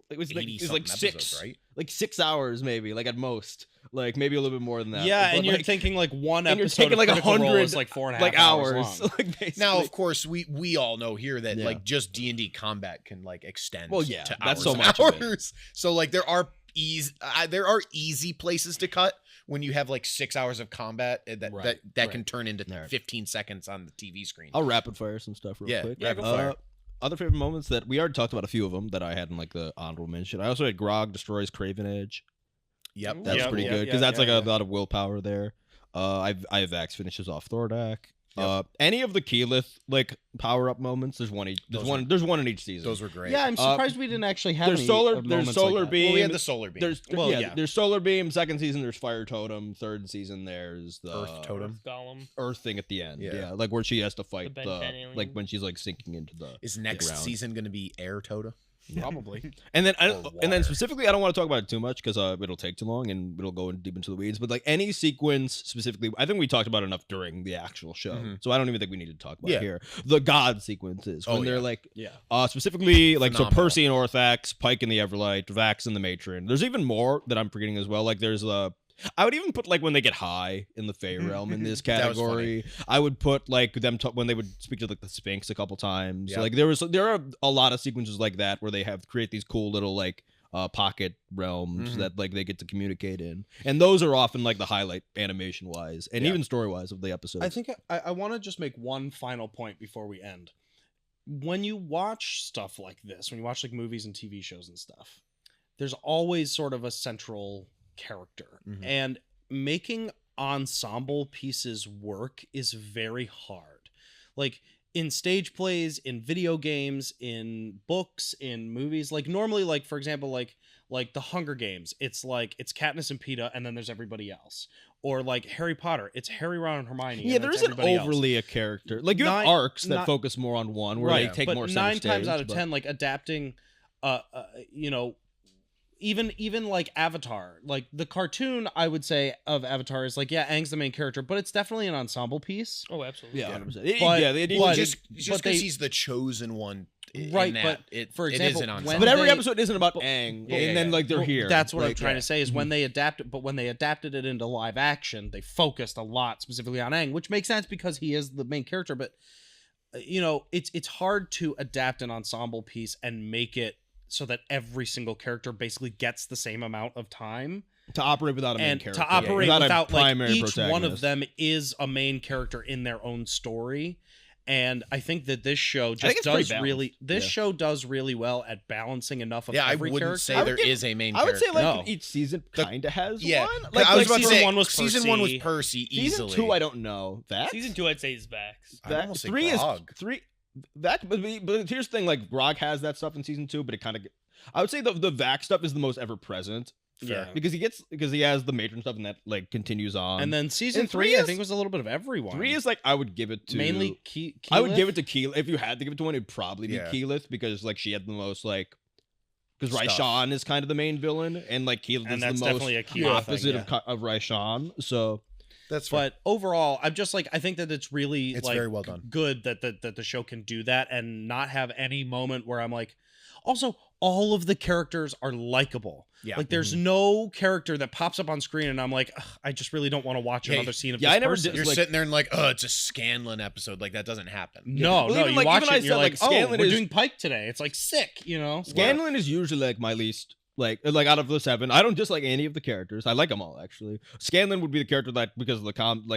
it was like 80-something six episodes, right? like 6 hours maybe like at most, like maybe a little bit more than that. Yeah, But, and you're like, thinking like one and you're episode taking of like Critical Role 100 is like 4.5 like hours long. like basically. Now, of course, we all know here that Yeah. like just D&D combat can like extend. Well, yeah, to that's hours so and much of it. hours. So like there are easy places to cut when you have like 6 hours of combat that Right. can turn into Right. 15 seconds on the TV screen. I'll rapid fire some stuff real Yeah, quick. rapid fire. Other favorite moments that we already talked about a few of them that I had in like the honorable mention. I also had Grog destroys Craven Edge. Yep, That's Yep, pretty yep, good because yeah, that's yeah, like a yeah. lot of willpower there. I've Vax finishes off Thordak. Any of the Keyleth like power up moments. There's one in each season. Those were great. Yeah, I'm surprised we didn't actually have there's any solar moments solar like that. beam. Well, we had the solar beam. There's solar beam. Second season there's fire totem. Third season there's the Earth totem. Golem. Earth thing at the end. Yeah. Yeah, like where she has to fight Ben the 10 alien. like when she's like sinking into the Is next ground. season going to be air totem? Probably. And then Or and then water. specifically, I don't want to talk about it too much because it'll take too long and it'll go deep into the weeds. But like any sequence specifically, I think we talked about enough during the actual show, so I don't even think we need to talk about it here. The God sequences when they're like, specifically like so Phenomenal. Percy and Orthax, Pike and the Everlight, Vax and the Matron. There's even more that I'm forgetting as well. Like there's I would even put like when they get high in the Fey realm in this That was category. I would put like them when they would speak to like the Sphinx a couple times. Yeah. Like there are a lot of sequences like that where they create these cool little like pocket realms that like they get to communicate in, and those are often like the highlight animation wise and even story wise of the episodes. I think I want to just make one final point before we end. When you watch stuff like this, when you watch like movies and TV shows and stuff, there's always sort of a central character, and making ensemble pieces work is very hard. Like in stage plays, in video games, in books, in movies, like normally, like for example, like Like the Hunger Games, it's Katniss and Peeta, and then there's everybody else. Or like Harry Potter, it's Harry, Ron, and Hermione. Yeah, and there it's isn't everybody overly else. a character. Like you have arcs that focus more on one, where they take but more. 9 times out of stage, 10, like adapting, even like Avatar, like the cartoon, I would say of Avatar is like, yeah, Aang's the main character, but it's definitely an ensemble piece. Oh, absolutely. Yeah, 100%. Just because he's the chosen one. Right, but for example, but every episode isn't about Aang, and then like they're here. That's what I'm trying to say is when they adapted it into live action, they focused a lot specifically on Aang, which makes sense because he is the main character. But it's hard to adapt an ensemble piece and make it so that every single character basically gets the same amount of time to operate without a main character. To operate without like each protagonist. one of them is a main character in their own story. And I think that this show show does really well at balancing enough of every character. I wouldn't say there is a main character. I would say like each season kind of has one. Like I was about to say, one was season 1 was Percy season easily. 2 I don't know. Season 2 I'd say is Vax. I'd almost say 3 is Grog. 3 that but here's the thing, like Grog has that stuff in season 2, but it kind of I would say the Vax stuff is the most ever present. Yeah, because he has the matron stuff and that like continues on. And then season 3 I think was a little bit of everyone. 3 is like I would give it to mainly Keyleth. I would give it to Keyleth. If you had to give it to one, it'd probably be Keyleth because like she had the most like because Raishan is kind of the main villain and like Keyleth is the most opposite of Raishan. So that's fine. But overall, I'm just like I think that it's really like very well done. Good that the show can do that and not have any moment where I'm like. Also, all of the characters are likable. Yeah. Like there's no character that pops up on screen and I'm like, I just really don't want to watch another scene of this person. You're sitting there and like, oh, it's a Scanlan episode. Like that doesn't happen. No, you like, watch it and you're like, Scanlan we're doing Pike today. It's like sick, Scanlan is usually like my least like out of the 7. I don't dislike any of the characters. I like them all actually. Scanlan would be the character that because of the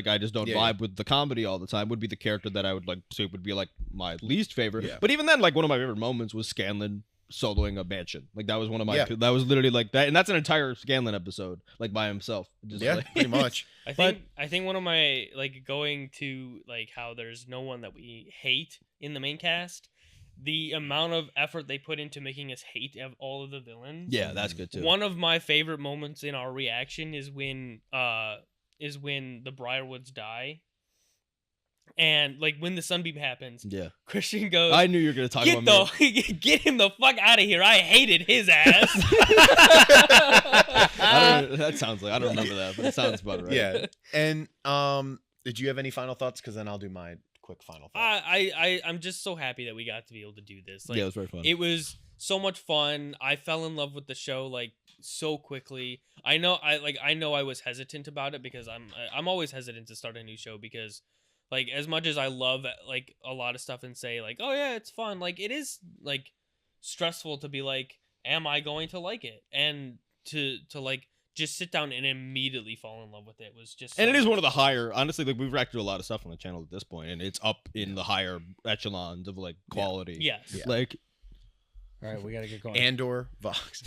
I just don't vibe with the comedy all the time. Would be the character that I would like to would be like my least favorite. Yeah. But even then, like one of my favorite moments was Scanlan soloing a mansion. Like that was one of my that was literally like that, and that's an entire Scanlan episode like by himself. Just pretty much. I think one of my like going to like how there's no one that we hate in the main cast. The amount of effort they put into making us hate all of the villains. Yeah, that's good too. One of my favorite moments in our reaction is when the Briarwoods die. And like when the sunbeam happens, Christian goes, I knew you were gonna talk about me. Get him the fuck out of here. I hated his ass. That sounds like I don't remember that, but it sounds about right. Yeah. And did you have any final thoughts? Because then I'll do my quick final thoughts. I'm just so happy that we got to be able to do this. Like, yeah, it was very fun. It was so much fun. I fell in love with the show like so quickly. I know I was hesitant about it because I'm always hesitant to start a new show because like as much as I love like a lot of stuff and say like, oh yeah, it's fun, like it is like stressful to be like, am I going to like it? And to like just sit down and immediately fall in love with it was just and it is one of the higher, honestly, like we've reacted to a lot of stuff on the channel at this point and it's up in the higher echelons of like quality. Yes. Like all right, we gotta get going. Andor, Vox.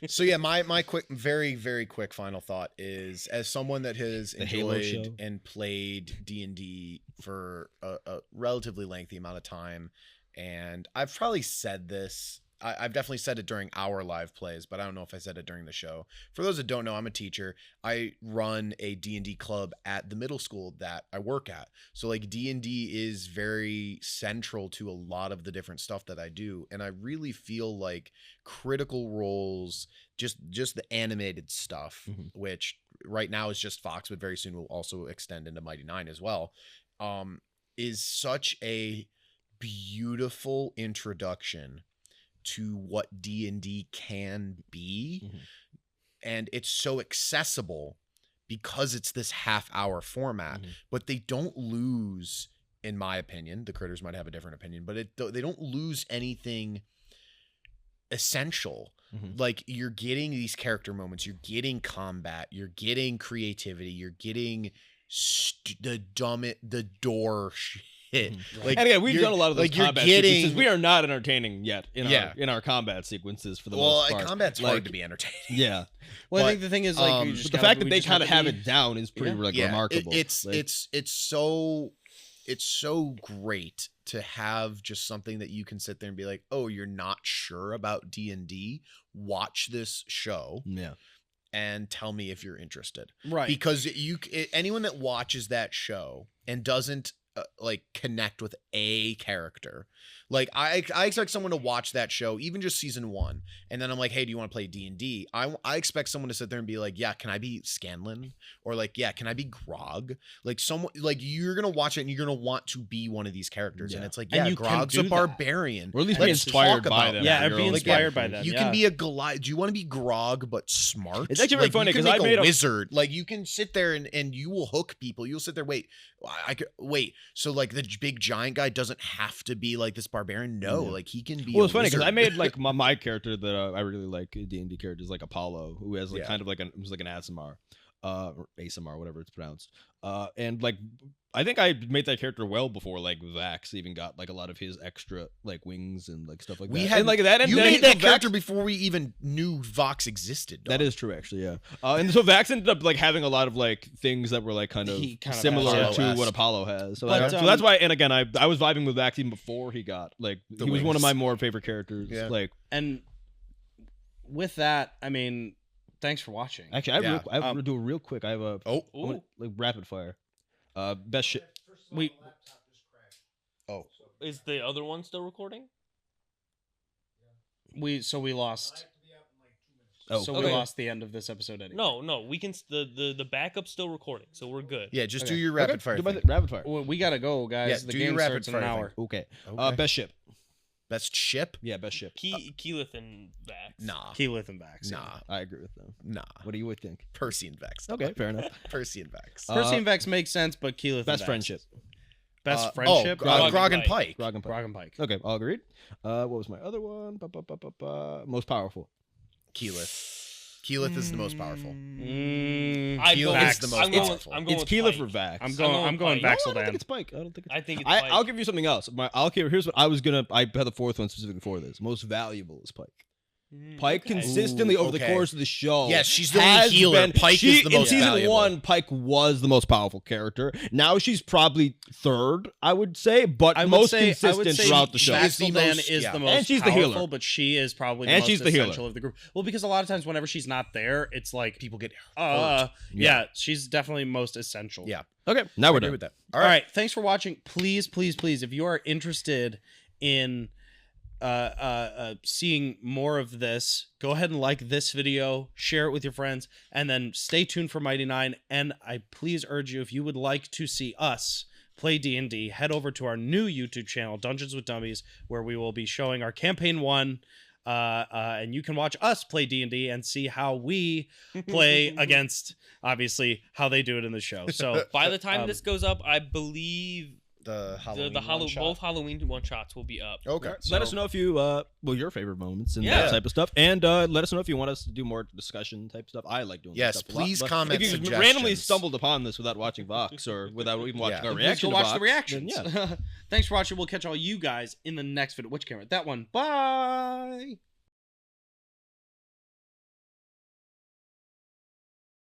So yeah, my quick, very, very quick final thought is, as someone that has enjoyed and played D&D for a relatively lengthy amount of time, and I've probably said this, I've definitely said it during our live plays, but I don't know if I said it during the show. For those that don't know, I'm a teacher. I run a D&D club at the middle school that I work at. So like D&D is very central to a lot of the different stuff that I do. And I really feel like Critical Role's, just the animated stuff, which right now is just Fox, but very soon will also extend into Mighty Nine as well, is such a beautiful introduction to what D&D can be. And it's so accessible because it's this half-hour format, but they don't lose, in my opinion, the critters might have a different opinion, but they don't lose anything essential. Like you're getting these character moments, you're getting combat, you're getting creativity, you're getting the door shit. Like, and again, we've done a lot of those combat sequences. We are not entertaining yet in our combat sequences for the most part. Combat's hard to be entertaining. Yeah. Well, I think the thing is like the fact that they kind of have it down is pretty remarkable. It's so it's so great to have just something that you can sit there and be like, oh, you're not sure about D&D, watch this show and tell me if you're interested, Right? Because anyone that watches that show and doesn't like connect with a character, like I expect someone to watch that show, even just season 1, and then I'm like, hey, do you want to play D&D? I expect someone to sit there and be like, yeah, can I be Scanlan? Or like, yeah, can I be Grog? Like someone, like you're gonna watch it and you're gonna want to be one of these characters, and it's like, yeah, Grog's a barbarian, or at least be inspired by them. Yeah, be inspired by them. You can be a Goliath. Do you want to be Grog but smart? It's actually very funny because I made a wizard. Like you can sit there and you will hook people. You'll sit there. Wait. So like the big giant guy doesn't have to be like this barbarian. No, like he can be. Well, it's funny because I made like my character that I really like D&D characters like Apollo, who has like kind of like who's like an Asimar, or Asimar, whatever it's pronounced. And like I think I made that character well before like Vax even got like a lot of his extra like wings and like stuff like that. Had and, like that. And you made that character before we even knew Vox existed. Dog. That is true, actually. Yeah. And so Vax ended up like having a lot of like things that were like kind of similar to what Apollo has. So, so that's why. And again, I was vibing with Vax even before he got like he was one of my more favorite characters. Yeah. Like, and with that, I mean, thanks for watching. Actually, I want to do a real quick. I have a like rapid fire. Best shit. Is the other one still recording? We lost. We lost the end of this episode anyway. No, we can. The backup's still recording, so we're good. Yeah, just do your rapid fire. Rapid fire. Well, we gotta go, guys. Yeah, the do game your rapid starts in an hour. Okay. Best ship. Best ship? Yeah, best ship. Keyleth and Vax. Nah. Keyleth and Vax. Nah. I agree with them. Nah. What do you would think? Percy and Vax. Okay, fair enough. Percy and Vax. Percy and Vax makes sense, but Keyleth best and Vax. friendship. Best friendship? Grog and Pike. Grog and Pike. Okay, all agreed. What was my other one? Most powerful. Keyleth. Keyleth is the most powerful. Keyleth is the most powerful. It's Keyleth or Vax. I'm going Vaxeldan. Vaxeldan. I don't think it's Pike. I think it's Pike. I'll give you something else. Here's what I was gonna. I had the fourth one specifically for this. Most valuable is Pike. Pike consistently over the course of the show. Yes, she's the only healer. Pike is the most valuable. In season 1, Pike was the most powerful character. Now she's probably third, I would say, but most consistent throughout the show. Vaxeldan is the most and she's powerful, the healer. but she is probably the most essential of the group. Well, because a lot of times whenever she's not there, it's like people get hurt. Yeah, she's definitely most essential. Yeah. Okay, now we're done with that. All right, thanks for watching. Please, if you are interested in seeing more of this, go ahead and like this video, share it with your friends, and then stay tuned for Mighty 9. And I please urge you, if you would like to see us play D&D, head over to our new YouTube channel, Dungeons with Dummies, where we will be showing our campaign 1. And you can watch us play D&D and see how we play against, obviously, how they do it in the show. So by the time this goes up, I believe the Halloween both Halloween one-shots will be up. Okay. So let us know if you your favorite moments and that type of stuff, and let us know if you want us to do more discussion type stuff. I like doing this stuff please a lot, comment if you suggestions. Randomly stumbled upon this without watching Vox or without even watching our reaction go to watch Vox, the reactions. then Thanks for watching. We'll catch all you guys in the next video. Which camera? That one. Bye.